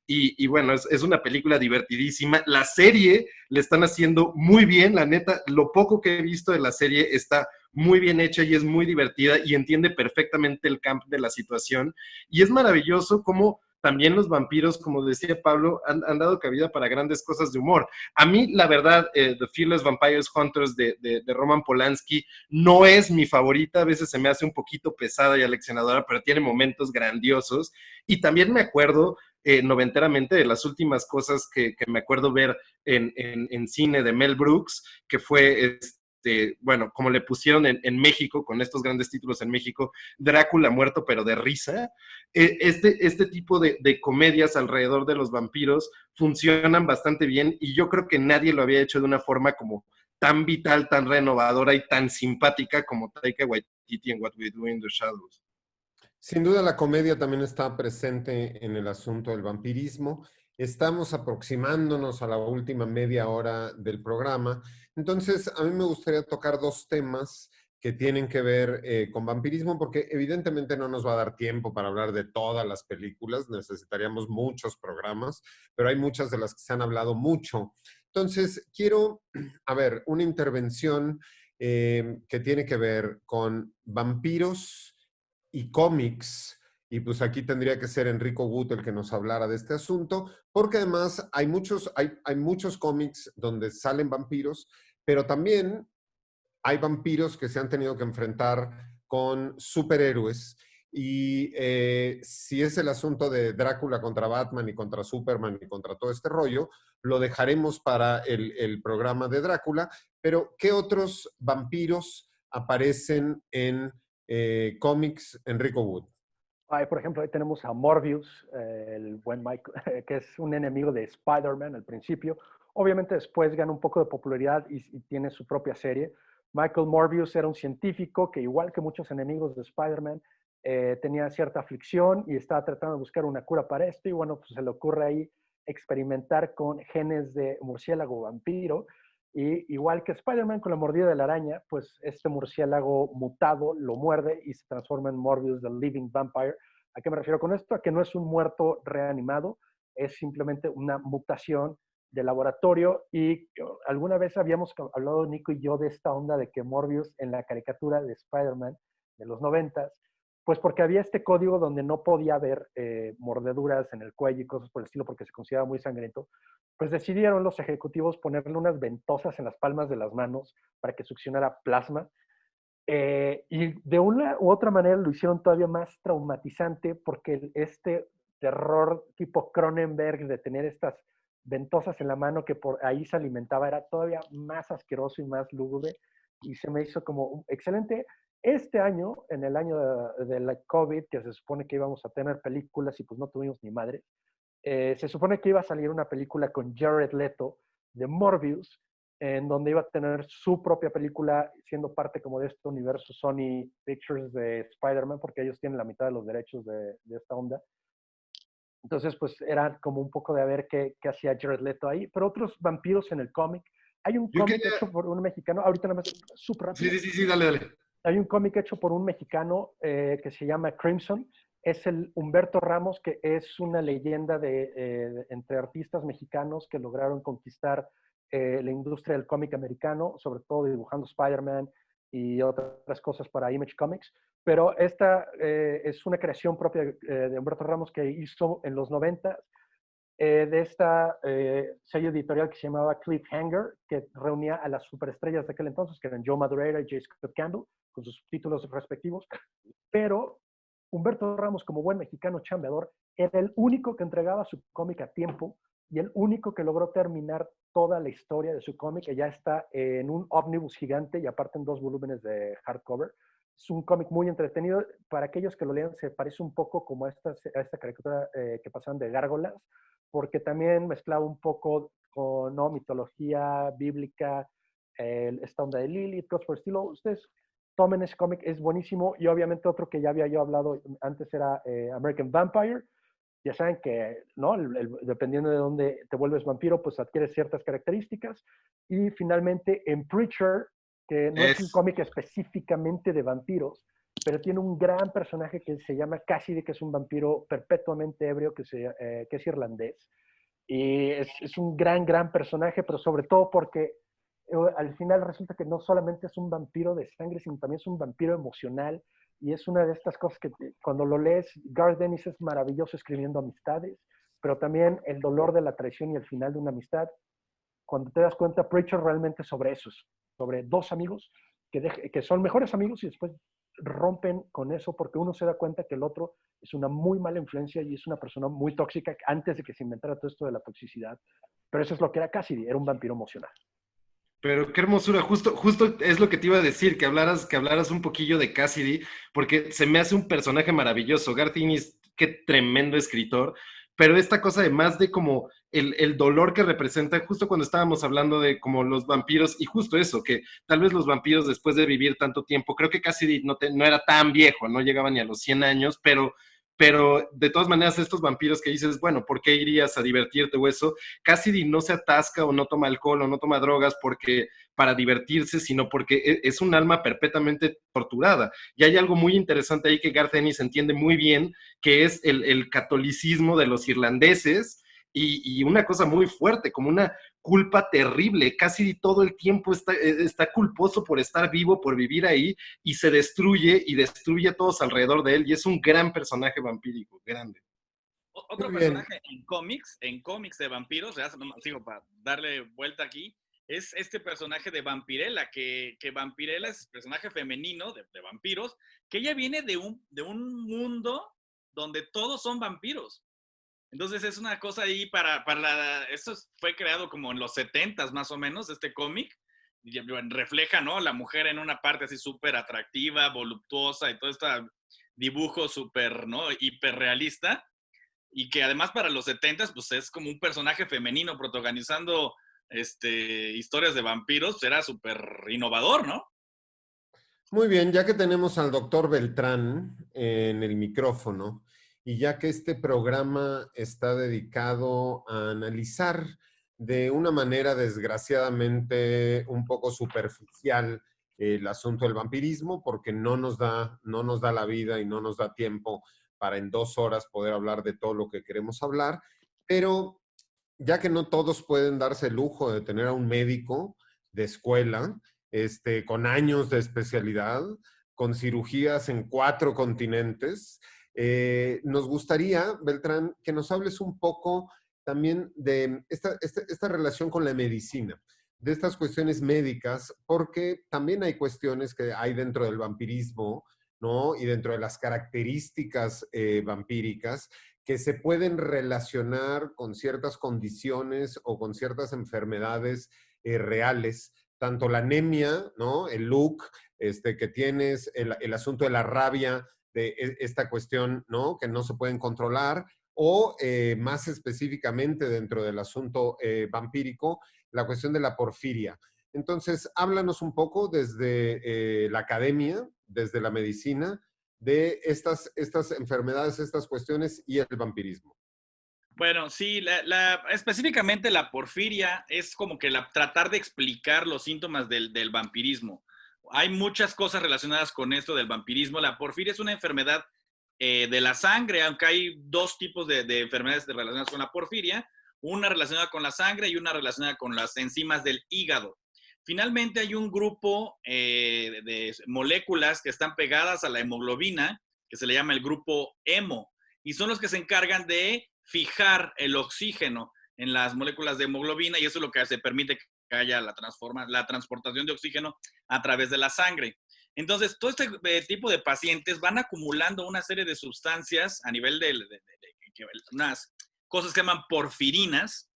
Y bueno, es una película divertidísima. La serie le están haciendo muy bien, la neta, lo poco que he visto de la serie está muy bien hecha y es muy divertida y entiende perfectamente el camp de la situación. Y es maravilloso cómo también los vampiros, como decía Pablo, han dado cabida para grandes cosas de humor. A mí, la verdad, The Fearless Vampires Hunters de Roman Polanski no es mi favorita, a veces se me hace un poquito pesada y aleccionadora, pero tiene momentos grandiosos. Y también me acuerdo noventeramente de las últimas cosas que me acuerdo ver en cine de Mel Brooks, que fue... bueno, como le pusieron en México, con estos grandes títulos en México, Drácula muerto pero de risa. Este tipo de comedias alrededor de los vampiros funcionan bastante bien, y yo creo que nadie lo había hecho de una forma como tan vital, tan renovadora y tan simpática como Taika Waititi en What We Do in the Shadows.
Sin duda la comedia también está presente en el asunto del vampirismo. Estamos aproximándonos a la última media hora del programa. Entonces, a mí me gustaría tocar dos temas que tienen que ver con vampirismo, porque evidentemente no nos va a dar tiempo para hablar de todas las películas, necesitaríamos muchos programas, pero hay muchas de las que se han hablado mucho. Entonces, quiero, una intervención que tiene que ver con vampiros y cómics. Y pues aquí tendría que ser Enrico Gut el que nos hablara de este asunto, porque además hay muchos cómics donde salen vampiros, pero también hay vampiros que se han tenido que enfrentar con superhéroes. Y si es el asunto de Drácula contra Batman y contra Superman y contra todo este rollo, lo dejaremos para el programa de Drácula. Pero, ¿qué otros vampiros aparecen en cómics, Enrico Wood?
Por ejemplo, ahí tenemos a Morbius, el buen Mike, que es un enemigo de Spider-Man al principio. Obviamente después gana un poco de popularidad y tiene su propia serie, Michael Morbius era un científico que, igual que muchos enemigos de Spider-Man, tenía cierta aflicción y estaba tratando de buscar una cura para esto. Y bueno, pues se le ocurre ahí experimentar con genes de murciélago vampiro. Y igual que Spider-Man con la mordida de la araña, pues este murciélago mutado lo muerde y se transforma en Morbius, the Living Vampire. ¿A qué me refiero con esto? A que no es un muerto reanimado, es simplemente una mutación de laboratorio. Y alguna vez habíamos hablado Nico y yo de esta onda de que Morbius en la caricatura de Spider-Man de los 90s, pues porque había este código donde no podía haber mordeduras en el cuello y cosas por el estilo porque se consideraba muy sangriento, pues decidieron los ejecutivos ponerle unas ventosas en las palmas de las manos para que succionara plasma. Y de una u otra manera lo hicieron todavía más traumatizante porque este terror tipo Cronenberg de tener estas ventosas en la mano que por ahí se alimentaba era todavía más asqueroso y más lúgubre, y se me hizo como excelente. Este año, en el año de la COVID, que se supone que íbamos a tener películas y pues no tuvimos ni madre, se supone que iba a salir una película con Jared Leto de Morbius, en donde iba a tener su propia película siendo parte como de este universo Sony Pictures de Spider-Man, porque ellos tienen la mitad de los derechos de esta onda. Entonces, pues era como un poco de a ver qué hacía Jared Leto ahí. Pero otros vampiros en el cómic. Hay un cómic hecho por un mexicano, ahorita nada más, súper rápido.
Sí, dale.
Hay un cómic hecho por un mexicano que se llama Crimson. Es el Humberto Ramos, que es una leyenda entre artistas mexicanos que lograron conquistar la industria del cómic americano, sobre todo dibujando Spider-Man y otras cosas para Image Comics. Pero esta es una creación propia de Humberto Ramos que hizo en los 90 de esta sello editorial que se llamaba Cliffhanger, que reunía a las superestrellas de aquel entonces, que eran Joe Madureira y J. Scott Campbell, con sus títulos respectivos. Pero Humberto Ramos, como buen mexicano chambeador, era el único que entregaba su cómic a tiempo y el único que logró terminar toda la historia de su cómic, que ya está en un ómnibus gigante y aparte en 2 volúmenes de hardcover. Es un cómic muy entretenido. Para aquellos que lo lean, se parece un poco como a esta caricatura que pasaban de Gárgolas, porque también mezclaba un poco con mitología bíblica, esta onda de Lilith, cosas por el estilo. Ustedes tomen ese cómic, es buenísimo. Y obviamente otro que ya había yo hablado antes era American Vampire. Ya saben que, ¿no? Dependiendo de dónde te vuelves vampiro, pues adquieres ciertas características. Y finalmente en Preacher, que no es un cómic específicamente de vampiros, pero tiene un gran personaje que se llama Cassidy, que es un vampiro perpetuamente ebrio, que es irlandés. Y es un gran personaje, pero sobre todo porque al final resulta que no solamente es un vampiro de sangre, sino también es un vampiro emocional. Y es una de estas cosas que cuando lo lees, Garth Ennis es maravilloso escribiendo amistades, pero también el dolor de la traición y el final de una amistad. Cuando te das cuenta, Preacher realmente sobre esos, sobre 2 amigos que son mejores amigos y después rompen con eso porque uno se da cuenta que el otro es una muy mala influencia y es una persona muy tóxica antes de que se inventara todo esto de la toxicidad. Pero eso es lo que era Cassidy, era un vampiro emocional.
Pero qué hermosura, justo es lo que te iba a decir, que hablaras un poquillo de Cassidy, porque se me hace un personaje maravilloso. Garth Ennis, qué tremendo escritor, pero esta cosa además de como el dolor que representa, justo cuando estábamos hablando de como los vampiros, y justo eso, que tal vez los vampiros después de vivir tanto tiempo, creo que Cassidy no era tan viejo, no llegaba ni a los 100 años, pero de todas maneras estos vampiros que dices, bueno, ¿por qué irías a divertirte o eso? Cassidy no se atasca o no toma alcohol o no toma drogas para divertirse, sino porque es un alma perpetuamente torturada. Y hay algo muy interesante ahí que Garth Ennis entiende muy bien, que es el catolicismo de los irlandeses, y una cosa muy fuerte, como una culpa terrible. Casi todo el tiempo está culposo por estar vivo, por vivir ahí, y se destruye y destruye a todos alrededor de él, y es un gran personaje vampírico, grande.
Otro personaje en cómics de vampiros, ya sigo para darle vuelta aquí, es este personaje de Vampirella, que Vampirella es personaje femenino de vampiros, que ella viene de un mundo donde todos son vampiros. Entonces es una cosa ahí esto fue creado como en los 70s más o menos, este cómic. Refleja, ¿no? La mujer en una parte así súper atractiva, voluptuosa y todo este dibujo súper, ¿no? Hiperrealista. Y que además para los 70s, pues es como un personaje femenino protagonizando historias de vampiros. Era súper innovador, ¿no?
Muy bien, ya que tenemos al doctor Beltrán en el micrófono y ya que este programa está dedicado a analizar de una manera desgraciadamente un poco superficial el asunto del vampirismo, porque no nos da la vida y no nos da tiempo para en 2 horas poder hablar de todo lo que queremos hablar, pero ya que no todos pueden darse el lujo de tener a un médico de escuela, con años de especialidad, con cirugías en 4 continentes, nos gustaría, Beltrán, que nos hables un poco también de esta relación con la medicina, de estas cuestiones médicas, porque también hay cuestiones que hay dentro del vampirismo, ¿no? Y dentro de las características vampíricas que se pueden relacionar con ciertas condiciones o con ciertas enfermedades reales, tanto la anemia, ¿no? El look que tienes, el asunto de la rabia, de esta cuestión, ¿no? Que no se pueden controlar, o más específicamente dentro del asunto vampírico, la cuestión de la porfiria. Entonces, háblanos un poco desde la academia, desde la medicina, de estas enfermedades, estas cuestiones y el vampirismo.
Bueno, sí, específicamente la porfiria es como que tratar de explicar los síntomas del vampirismo. Hay muchas cosas relacionadas con esto del vampirismo. La porfiria es una enfermedad de la sangre, aunque hay 2 tipos de enfermedades relacionadas con la porfiria, una relacionada con la sangre y una relacionada con las enzimas del hígado. Finalmente hay un grupo de moléculas que están pegadas a la hemoglobina, que se le llama el grupo hemo, y son los que se encargan de fijar el oxígeno en las moléculas de hemoglobina, y eso es lo que se permite que haya la transportación de oxígeno a través de la sangre. Entonces, todo este tipo de pacientes van acumulando una serie de sustancias a nivel de unas cosas que se llaman porfirinas,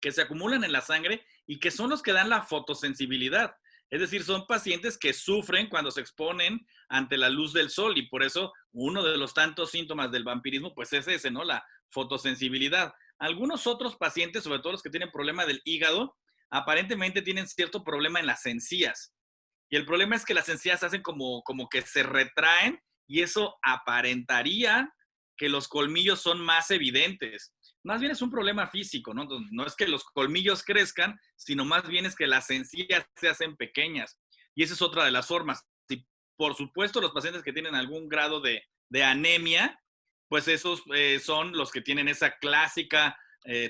que se acumulan en la sangre y que son los que dan la fotosensibilidad. Es decir, son pacientes que sufren cuando se exponen ante la luz del sol, y por eso uno de los tantos síntomas del vampirismo pues es ese, ¿no? La fotosensibilidad. Algunos otros pacientes, sobre todo los que tienen problema del hígado, aparentemente tienen cierto problema en las encías. Y el problema es que las encías se hacen como que se retraen, y eso aparentaría que los colmillos son más evidentes. Más bien es un problema físico, ¿no? Entonces, no es que los colmillos crezcan, sino más bien es que las encías se hacen pequeñas. Y esa es otra de las formas. Y por supuesto, los pacientes que tienen algún grado de anemia, pues esos son los que tienen esa clásica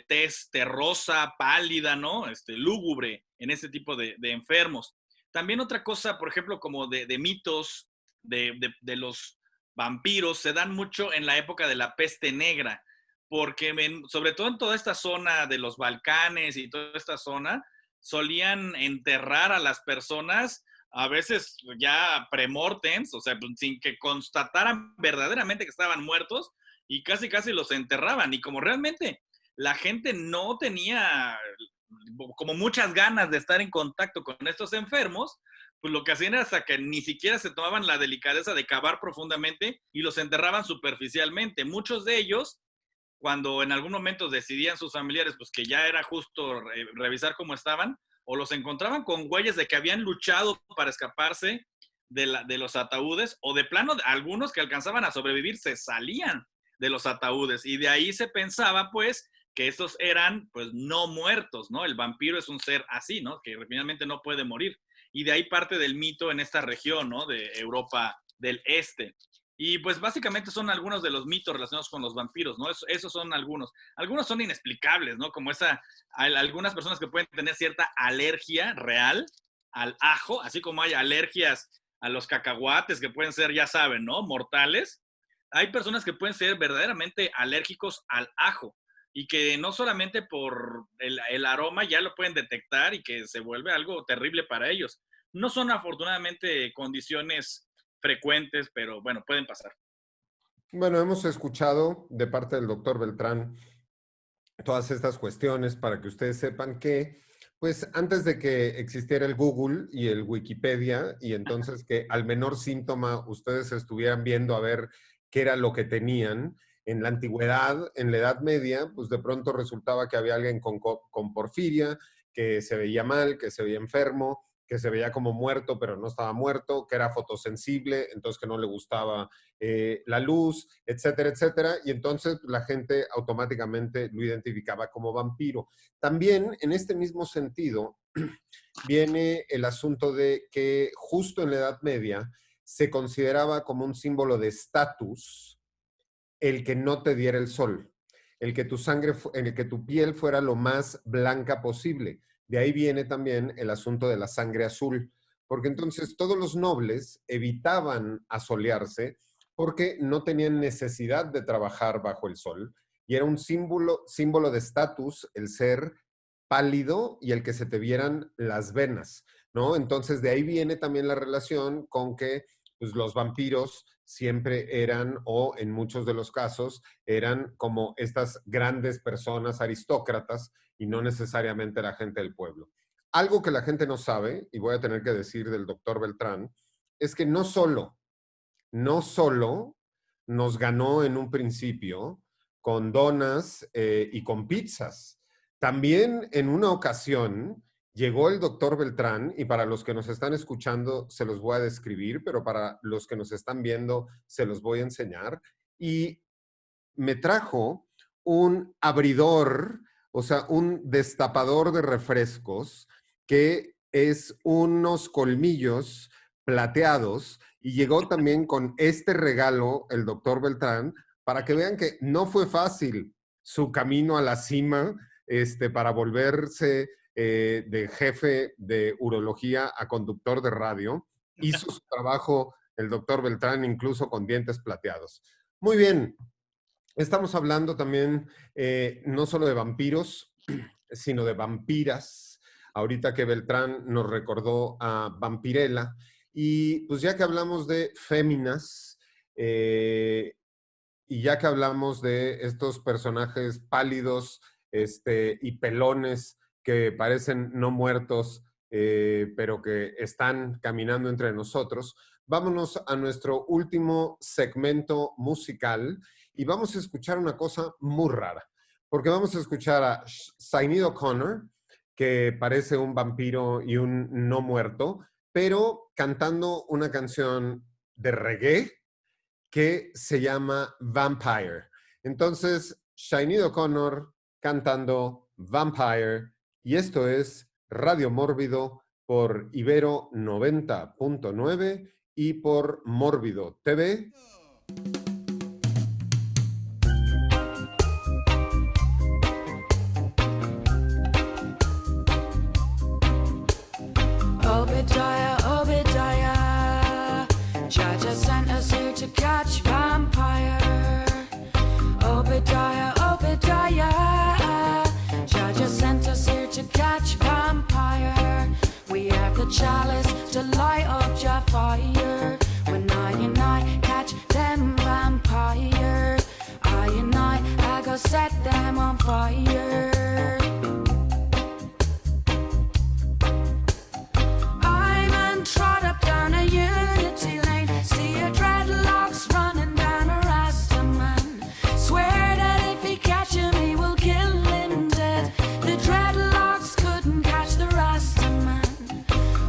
tez terrosa, pálida, ¿no? Lúgubre en ese tipo de enfermos. También otra cosa, por ejemplo, como de mitos de los vampiros, se dan mucho en la época de la peste negra, porque sobre todo en toda esta zona de los Balcanes y toda esta zona, solían enterrar a las personas, a veces ya premortems, o sea, sin que constataran verdaderamente que estaban muertos, y casi los enterraban. Y como realmente la gente no tenía como muchas ganas de estar en contacto con estos enfermos, pues lo que hacían era hasta que ni siquiera se tomaban la delicadeza de cavar profundamente y los enterraban superficialmente. Muchos de ellos, cuando en algún momento decidían sus familiares pues que ya era justo revisar cómo estaban, o los encontraban con huellas de que habían luchado para escaparse de los ataúdes, o de plano algunos que alcanzaban a sobrevivir se salían de los ataúdes, y de ahí se pensaba pues que estos eran pues no muertos, ¿no? El vampiro es un ser así, ¿no? Que finalmente no puede morir. Y de ahí parte del mito en esta región, ¿no? De Europa del Este. Y pues básicamente son algunos de los mitos relacionados con los vampiros, ¿no? Esos son algunos. Algunos son inexplicables, ¿no? Como algunas personas que pueden tener cierta alergia real al ajo, así como hay alergias a los cacahuates que pueden ser, ya saben, ¿no? Mortales. Hay personas que pueden ser verdaderamente alérgicos al ajo, y que no solamente por el aroma ya lo pueden detectar y que se vuelve algo terrible para ellos. No son afortunadamente condiciones frecuentes, pero bueno, pueden pasar.
Bueno, hemos escuchado de parte del doctor Beltrán todas estas cuestiones para que ustedes sepan que, pues antes de que existiera el Google y el Wikipedia, y entonces que al menor síntoma ustedes estuvieran viendo a ver qué era lo que tenían, en la antigüedad, en la Edad Media, pues de pronto resultaba que había alguien con porfiria, que se veía mal, que se veía enfermo, que se veía como muerto, pero no estaba muerto, que era fotosensible, entonces que no le gustaba la luz, etcétera, etcétera. Y entonces la gente automáticamente lo identificaba como vampiro. También, en este mismo sentido, viene el asunto de que justo en la Edad Media se consideraba como un símbolo de estatus el que no te diera el sol, el que tu piel fuera lo más blanca posible. De ahí viene también el asunto de la sangre azul, porque entonces todos los nobles evitaban asolearse porque no tenían necesidad de trabajar bajo el sol y era un símbolo de estatus el ser pálido y el que se te vieran las venas, ¿no? Entonces de ahí viene también la relación con que pues, los vampiros siempre eran, o en muchos de los casos, eran como estas grandes personas aristócratas y no necesariamente la gente del pueblo. Algo que la gente no sabe, y voy a tener que decir del doctor Beltrán, es que no solo nos ganó en un principio con donas y con pizzas. También en una ocasión llegó el doctor Beltrán, y para los que nos están escuchando se los voy a describir, pero para los que nos están viendo se los voy a enseñar, y me trajo un abridor, o sea, un destapador de refrescos, que es unos colmillos plateados, y llegó también con este regalo el doctor Beltrán, para que vean que no fue fácil su camino a la cima, para volverse de jefe de urología a conductor de radio. Hizo su trabajo el doctor Beltrán incluso con dientes plateados. Muy bien, estamos hablando también no solo de vampiros, sino de vampiras. Ahorita que Beltrán nos recordó a Vampirella, y pues ya que hablamos de féminas, y ya que hablamos de estos personajes pálidos y pelones que parecen no muertos, pero que están caminando entre nosotros, vámonos a nuestro último segmento musical y vamos a escuchar una cosa muy rara, porque vamos a escuchar a Sinead O'Connor, que parece un vampiro y un no muerto, pero cantando una canción de reggae que se llama Vampire. Entonces, Sinead O'Connor cantando Vampire, y esto es Radio Mórbido por Ibero 90.9 y por Mórbido TV.
Obadiah, Obadiah, Judge has sent us here to catch vampire. Obadiah, Obadiah, Judge has sent us here to catch vampire. We have the chalice to light up your fire. When I catch them vampire, I go set them on fire. Trot up down a Unity Lane, see a dreadlocks running down a Rasta man. Swear that if he catches me, we'll kill him dead. The dreadlocks couldn't catch the Rasta man.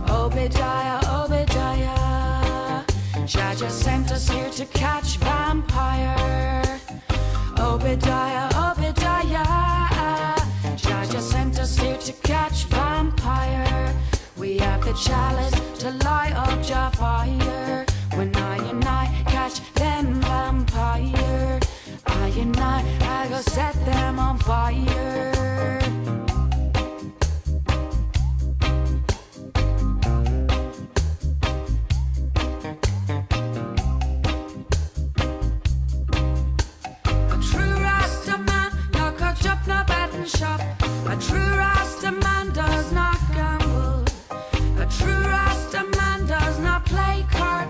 Obadiah, Obadiah, Jaja sent us here to catch vampire. Obadiah, Obadiah, Jaja sent us here to catch vampire. We have the chalice to light up your fire. When I catch them vampire, I go set them on fire. A true Rasta man, no catch up, no betting shop. A true Rasta man does not gamble. A true Rasta man does not play cards.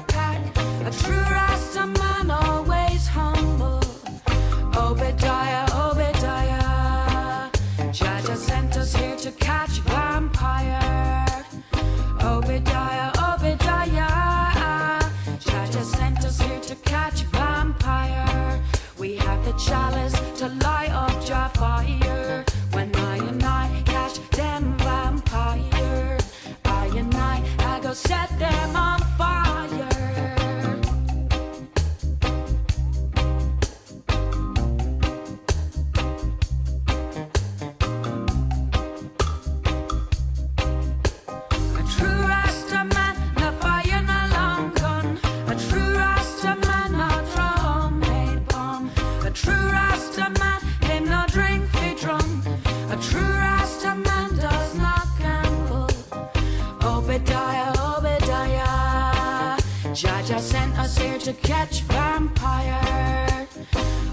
here to catch vampire.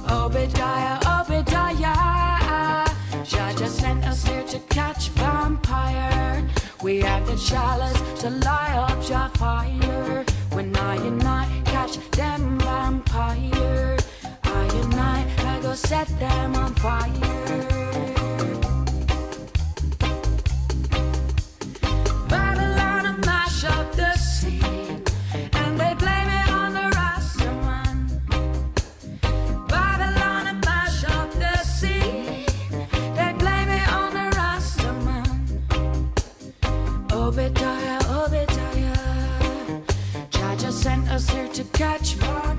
Obadiah, Obadiah, Jah just sent us here to catch vampire. We have the chalice to light up Jah fire. When I and I catch them vampire, I go set them on fire. Babylon mash up the scene, and they blame it on the Rasta man. Babylon mash up the scene, they blame it on the Rasta man. Obadiah, Obadiah, Jah just sent us here to catch vampire.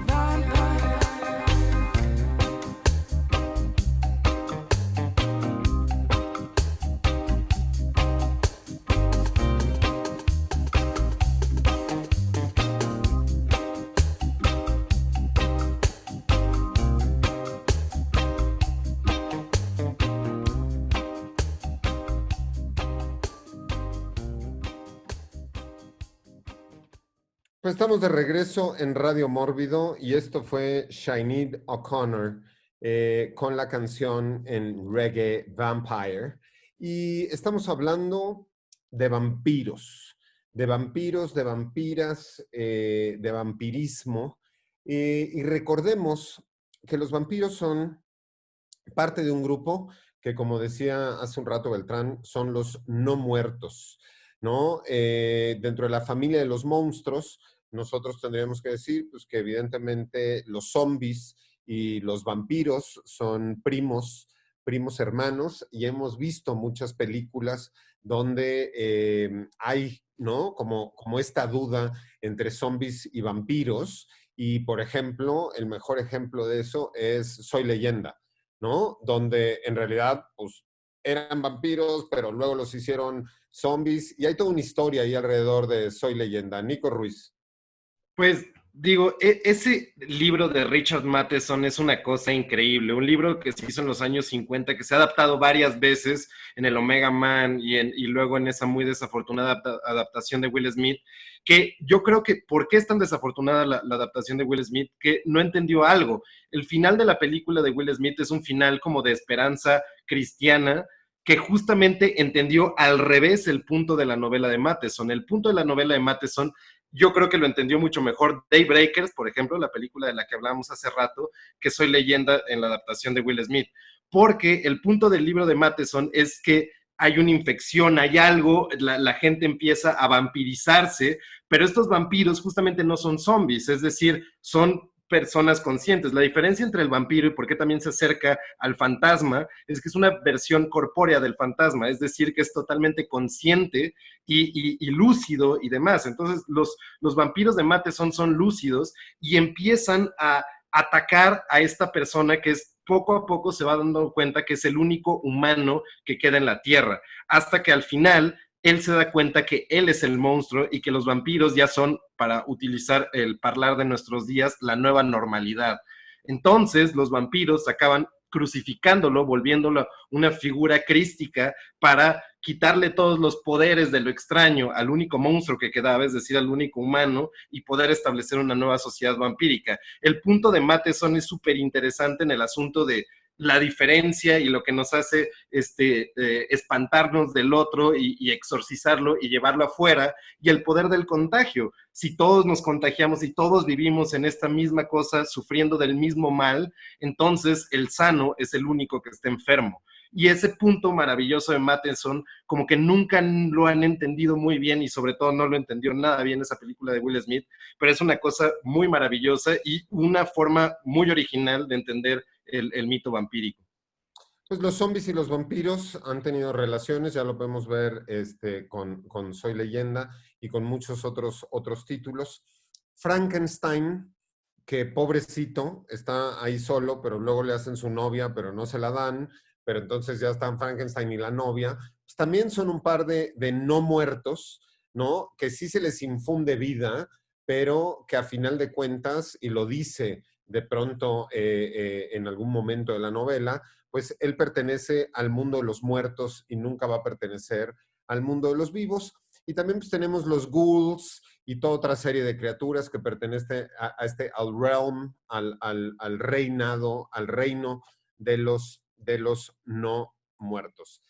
Pues estamos de regreso en Radio Mórbido y esto fue Sinead O'Connor con la canción en reggae Vampire. Y estamos hablando de vampiros, de vampiras, de vampirismo. Y recordemos que los vampiros son parte de un grupo que, como decía hace un rato Beltrán, son los no muertos, ¿no? Dentro de la familia de los monstruos, nosotros tendríamos que decir pues, que evidentemente los zombies y los vampiros son primos hermanos, y hemos visto muchas películas donde hay, ¿no? Como esta duda entre zombies y vampiros, y por ejemplo, el mejor ejemplo de eso es Soy Leyenda, ¿no? Donde en realidad, pues, eran vampiros, pero luego los hicieron zombies, y hay toda una historia ahí alrededor de Soy Leyenda. Nico Ruiz.
Pues digo, ese libro de Richard Matheson es una cosa increíble, un libro que se hizo en los años 50, que se ha adaptado varias veces en el Omega Man y luego en esa muy desafortunada adaptación de Will Smith, que yo creo que, ¿por qué es tan desafortunada la adaptación de Will Smith? Que no entendió algo. El final de la película de Will Smith es un final como de esperanza cristiana, que justamente entendió al revés el punto de la novela de Matheson. El punto de la novela de Matheson, yo creo que lo entendió mucho mejor Daybreakers, por ejemplo, la película de la que hablábamos hace rato, que Soy Leyenda en la adaptación de Will Smith. Porque el punto del libro de Matheson es que hay una infección, hay algo, la gente empieza a vampirizarse, pero estos vampiros justamente no son zombies, es decir, son personas conscientes. La diferencia entre el vampiro y por qué también se acerca al fantasma es que es una versión corpórea del fantasma, es decir, que es totalmente consciente y lúcido y demás. Entonces, los vampiros de Matheson son lúcidos y empiezan a atacar a esta persona que es poco a poco se va dando cuenta que es el único humano que queda en la Tierra, hasta que al final él se da cuenta que él es el monstruo y que los vampiros ya son, para utilizar el hablar de nuestros días, la nueva normalidad. Entonces, los vampiros acaban crucificándolo, volviéndolo una figura crística para quitarle todos los poderes de lo extraño al único monstruo que quedaba, es decir, al único humano, y poder establecer una nueva sociedad vampírica. El punto de Matheson es súper interesante en el asunto de la diferencia y lo que nos hace espantarnos del otro y exorcizarlo y llevarlo afuera, y el poder del contagio. Si todos nos contagiamos y todos vivimos en esta misma cosa, sufriendo del mismo mal, entonces el sano es el único que está enfermo. Y ese punto maravilloso de Matheson, como que nunca lo han entendido muy bien, y sobre todo no lo entendió nada bien esa película de Will Smith, pero es una cosa muy maravillosa y una forma muy original de entender el mito vampírico.
Pues los zombies y los vampiros han tenido relaciones, ya lo podemos ver con Soy Leyenda y con muchos otros títulos. Frankenstein, que pobrecito, está ahí solo, pero luego le hacen su novia, pero no se la dan, pero entonces ya están Frankenstein y la novia. Pues también son un par de no muertos, ¿no? Que sí se les infunde vida, pero que a final de cuentas, y lo dice de pronto en algún momento de la novela, pues él pertenece al mundo de los muertos y nunca va a pertenecer al mundo de los vivos. Y también pues, tenemos los ghouls y toda otra serie de criaturas que pertenecen al realm, al reinado, al reino de los no muertos.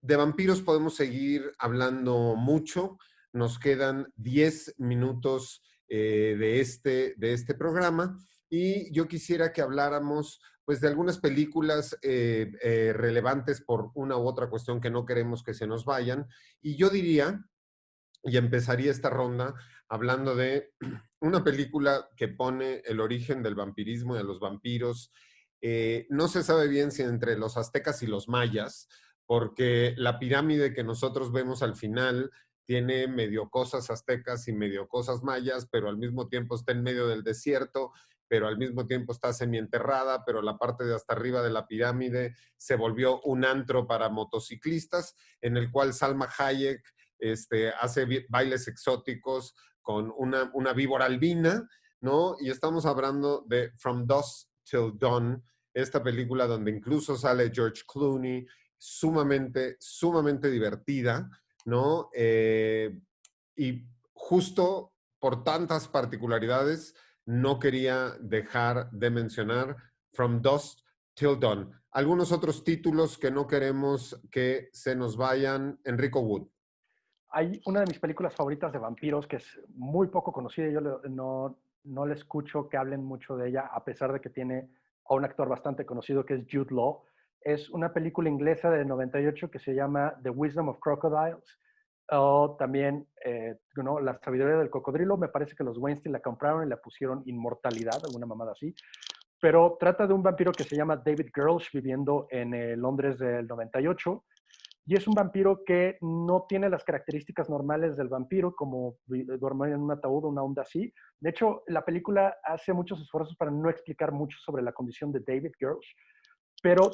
De vampiros podemos seguir hablando mucho. Nos quedan 10 minutos de este programa y yo quisiera que habláramos pues, de algunas películas relevantes por una u otra cuestión que no queremos que se nos vayan. Y yo diría, y empezaría esta ronda hablando de una película que pone el origen del vampirismo y de los vampiros. No se sabe bien si entre los aztecas y los mayas, porque la pirámide que nosotros vemos al final tiene medio cosas aztecas y medio cosas mayas, pero al mismo tiempo está en medio del desierto, pero al mismo tiempo está semienterrada, pero la parte de hasta arriba de la pirámide se volvió un antro para motociclistas, en el cual Salma Hayek hace bailes exóticos con una víbora albina, ¿no? Y estamos hablando de From Dusk Till Dawn, esta película donde incluso sale George Clooney, sumamente divertida, ¿no? Y justo por tantas particularidades, no quería dejar de mencionar From Dusk Till Dawn. Algunos otros títulos que no queremos que se nos vayan. Enrico Wood.
Hay una de mis películas favoritas de vampiros que es muy poco conocida. Yo no le escucho que hablen mucho de ella, a pesar de que tiene a un actor bastante conocido que es Jude Law. Es una película inglesa de 98 que se llama The Wisdom of Crocodiles. O también La sabiduría del cocodrilo. Me parece que los Weinstein la compraron y la pusieron inmortalidad, alguna mamada así. Pero trata de un vampiro que se llama David Girls viviendo en Londres del 98. Y es un vampiro que no tiene las características normales del vampiro, como dormir en un ataúd o una onda así. De hecho, la película hace muchos esfuerzos para no explicar mucho sobre la condición de David Girls, pero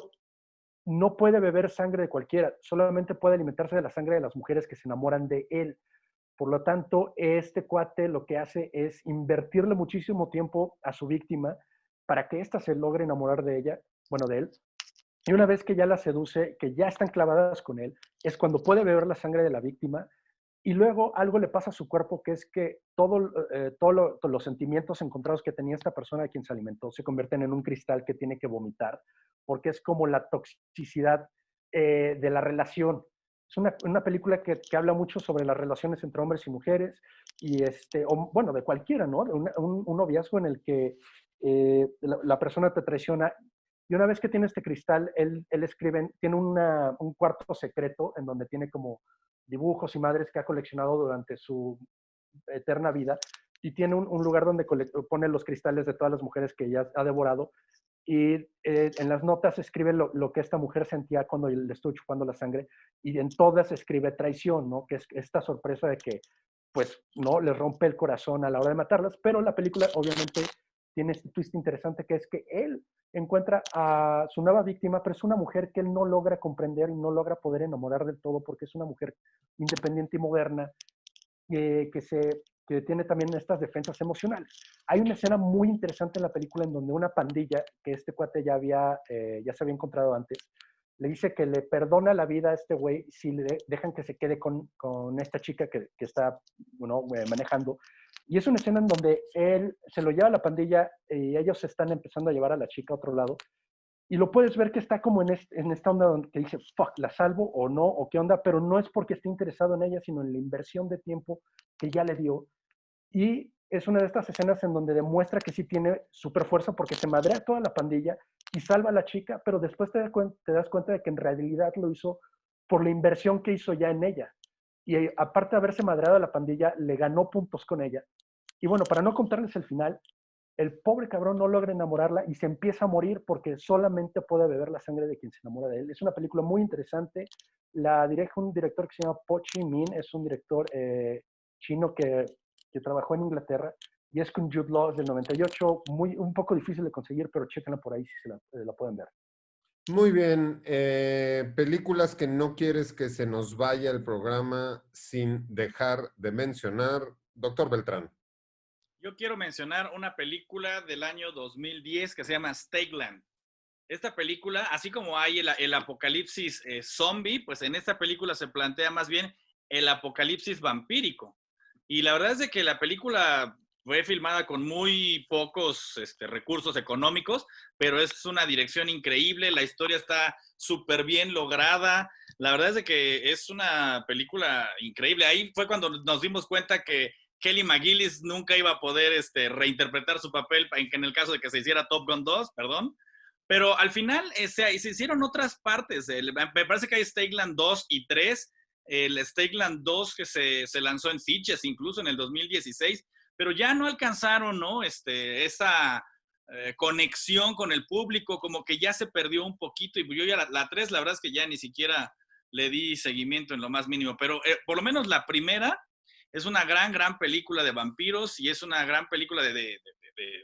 no puede beber sangre de cualquiera, solamente puede alimentarse de la sangre de las mujeres que se enamoran de él. Por lo tanto, este cuate lo que hace es invertirle muchísimo tiempo a su víctima para que ésta se logre enamorar de ella, bueno, de él. Y una vez que ya la seduce, que ya están clavadas con él, es cuando puede beber la sangre de la víctima. Y luego algo le pasa a su cuerpo, que es que todos los sentimientos encontrados que tenía esta persona a quien se alimentó se convierten en un cristal que tiene que vomitar, porque es como la toxicidad de la relación. Es una película que habla mucho sobre las relaciones entre hombres y mujeres, y bueno, de cualquiera, ¿no? Un noviazgo en el que la persona te traiciona. Y una vez que tiene este cristal, él escribe, tiene un cuarto secreto en donde tiene como dibujos y madres que ha coleccionado durante su eterna vida, y tiene un lugar donde pone los cristales de todas las mujeres que ya ha devorado, y en las notas escribe lo que esta mujer sentía cuando le estuvo chupando la sangre, y en todas escribe traición, ¿no? Que es esta sorpresa de que, pues, no, les rompe el corazón a la hora de matarlas, pero la película obviamente tiene este twist interesante, que es que él encuentra a su nueva víctima, pero es una mujer que él no logra comprender y no logra poder enamorar del todo, porque es una mujer independiente y moderna, que tiene también estas defensas emocionales. Hay una escena muy interesante en la película en donde una pandilla, que este cuate ya se había encontrado antes, le dice que le perdona la vida a este güey si le dejan que se quede con esta chica que está manejando. Y es una escena en donde él se lo lleva a la pandilla y ellos están empezando a llevar a la chica a otro lado. Y lo puedes ver que está como en esta onda donde que dice, fuck, ¿la salvo o no? ¿O qué onda? Pero no es porque esté interesado en ella, sino en la inversión de tiempo que ya le dio. Y es una de estas escenas en donde demuestra que sí tiene súper fuerza, porque se madrea toda la pandilla y salva a la chica, pero después te das cuenta de que en realidad lo hizo por la inversión que hizo ya en ella. Y aparte de haberse madreado a la pandilla, le ganó puntos con ella. Y bueno, para no contarles el final, el pobre cabrón no logra enamorarla y se empieza a morir porque solamente puede beber la sangre de quien se enamora de él. Es una película muy interesante. La dirige un director que se llama Po Chi Min. Es un director chino que trabajó en Inglaterra, y es con Jude Law del 98. Un poco difícil de conseguir, pero chéquenla por ahí si la pueden ver.
Muy bien. Películas que no quieres que se nos vaya el programa sin dejar de mencionar. Doctor Beltrán.
Yo quiero mencionar una película del año 2010 que se llama Stakeland. Esta película, así como hay el apocalipsis zombie, pues en esta película se plantea más bien el apocalipsis vampírico. Y la verdad es de que la película fue filmada con muy pocos recursos económicos, pero es una dirección increíble, la historia está súper bien lograda. La verdad es de que es una película increíble. Ahí fue cuando nos dimos cuenta que Kelly McGillis nunca iba a poder reinterpretar su papel en el caso de que se hiciera Top Gun 2, perdón. Pero al final se hicieron otras partes. Me parece que hay Stakeland 2 y 3. El Stakeland 2 que se lanzó en Sitges incluso en el 2016, pero ya no alcanzaron, ¿no? Esa conexión con el público, como que ya se perdió un poquito. Y yo ya la 3, la verdad es que ya ni siquiera le di seguimiento en lo más mínimo. Pero por lo menos la primera es una gran película de vampiros y es una gran película de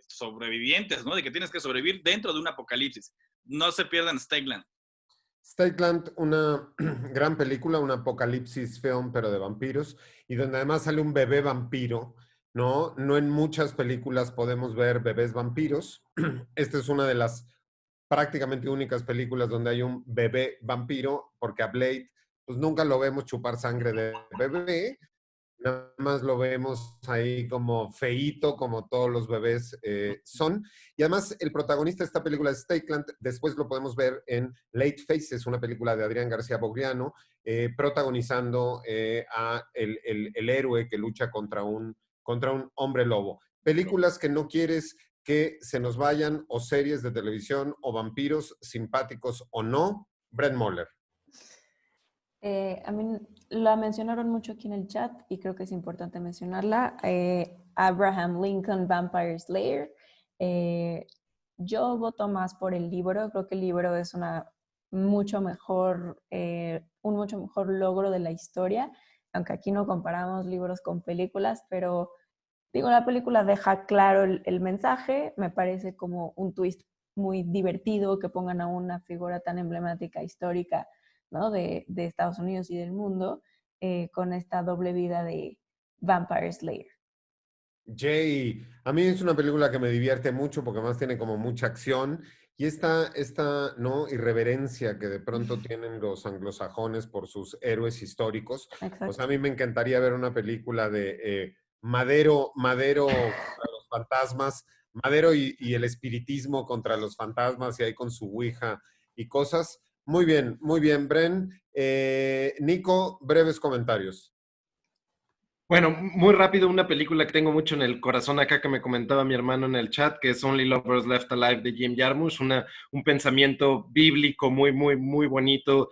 sobrevivientes, ¿no? De que tienes que sobrevivir dentro de un apocalipsis. No se pierdan Stakeland.
Stakeland, una gran película, un apocalipsis film, pero de vampiros, y donde además sale un bebé vampiro, ¿no? No en muchas películas podemos ver bebés vampiros. Esta es una de las prácticamente únicas películas donde hay un bebé vampiro, porque a Blade, pues nunca lo vemos chupar sangre de bebé, nada más lo vemos ahí como feíto, como todos los bebés son. Y además, el protagonista de esta película es Stakeland. Después lo podemos ver en Late Faces, una película de Adrián García Bogriano, protagonizando a el héroe que lucha contra un hombre lobo. Películas que no quieres que se nos vayan, o series de televisión, o vampiros, simpáticos o no. Brett Moller.
A mí la mencionaron mucho aquí en el chat y creo que es importante mencionarla. Abraham Lincoln Vampire Slayer. Yo voto más por el libro. Creo que el libro es un mucho mejor logro de la historia, aunque aquí no comparamos libros con películas, pero digo, la película deja claro el mensaje. Me parece como un twist muy divertido que pongan a una figura tan emblemática, histórica, ¿no? de Estados Unidos y del mundo, con esta doble vida de Vampire Slayer.
Jay, a mí es una película que me divierte mucho porque además tiene como mucha acción y esta ¿no? irreverencia que de pronto tienen los anglosajones por sus héroes históricos.
Exacto.
Pues a mí me encantaría ver una película de Madero contra los fantasmas, Madero y el espiritismo contra los fantasmas y ahí con su ouija y cosas. Muy bien, Bren. Nico, breves comentarios.
Bueno, muy rápido, una película que tengo mucho en el corazón acá que me comentaba mi hermano en el chat, que es Only Lovers Left Alive de Jim Jarmusch, un pensamiento bíblico muy bonito,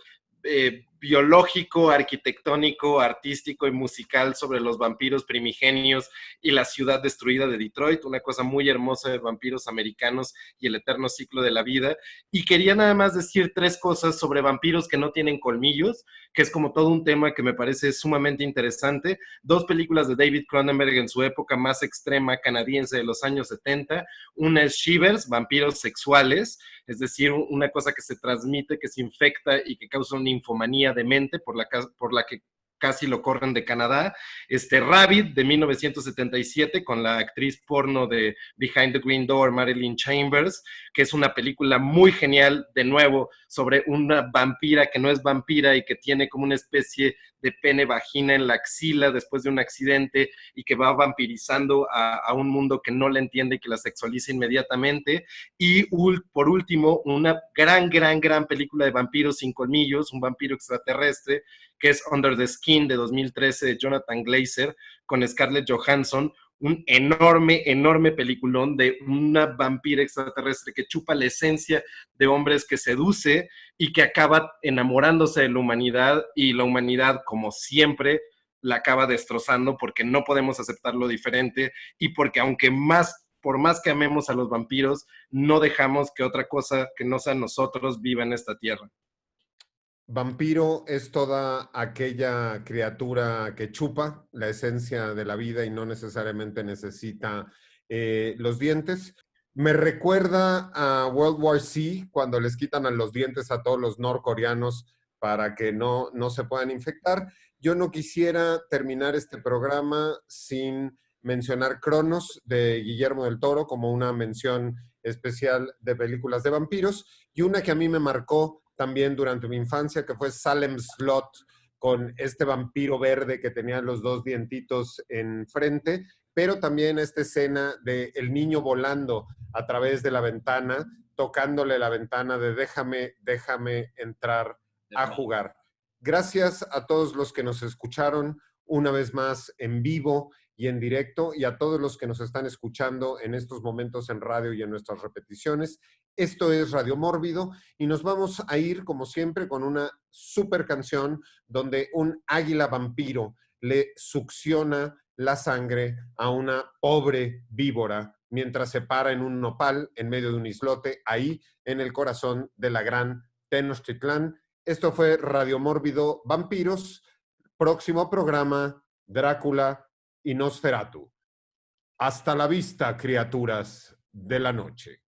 biológico, arquitectónico, artístico y musical sobre los vampiros primigenios y la ciudad destruida de Detroit, una cosa muy hermosa de vampiros americanos y el eterno ciclo de la vida. Y quería nada más decir 3 cosas sobre vampiros que no tienen colmillos, que es como todo un tema que me parece sumamente interesante. 2 películas de David Cronenberg en su época más extrema canadiense de los años 70. Una es Shivers, vampiros sexuales, es decir, una cosa que se transmite, que se infecta y que causa una infomanía demente por la que casi lo corren de Canadá. Rabbit de 1977 con la actriz porno de Behind the Green Door, Marilyn Chambers, que es una película muy genial, de nuevo, sobre una vampira que no es vampira y que tiene como una especie de pene vagina en la axila después de un accidente y que va vampirizando a un mundo que no la entiende y que la sexualiza inmediatamente. Y por último, una gran película de vampiros sin colmillos, un vampiro extraterrestre, que es Under the Skin de 2013 de Jonathan Glazer con Scarlett Johansson, un enorme peliculón de una vampira extraterrestre que chupa la esencia de hombres, que seduce y que acaba enamorándose de la humanidad, y la humanidad, como siempre, la acaba destrozando porque no podemos aceptar lo diferente y porque por más que amemos a los vampiros, no dejamos que otra cosa que no sea nosotros viva en esta tierra.
Vampiro es toda aquella criatura que chupa la esencia de la vida y no necesariamente necesita los dientes. Me recuerda a World War Z, cuando les quitan los dientes a todos los norcoreanos para que no se puedan infectar. Yo no quisiera terminar este programa sin mencionar Cronos de Guillermo del Toro como una mención especial de películas de vampiros, y una que a mí me marcó también durante mi infancia, que fue Salem Slot con este vampiro verde que tenía los dos dientitos enfrente, pero también esta escena de el niño volando a través de la ventana, tocándole la ventana de déjame entrar a jugar. Gracias a todos los que nos escucharon una vez más en vivo y en directo, y a todos los que nos están escuchando en estos momentos en radio y en nuestras repeticiones. Esto es Radio Mórbido y nos vamos a ir, como siempre, con una super canción donde un águila vampiro le succiona la sangre a una pobre víbora mientras se para en un nopal en medio de un islote, ahí en el corazón de la gran Tenochtitlán. Esto fue Radio Mórbido Vampiros. Próximo programa, Drácula y Nosferatu. Hasta la vista, criaturas de la noche.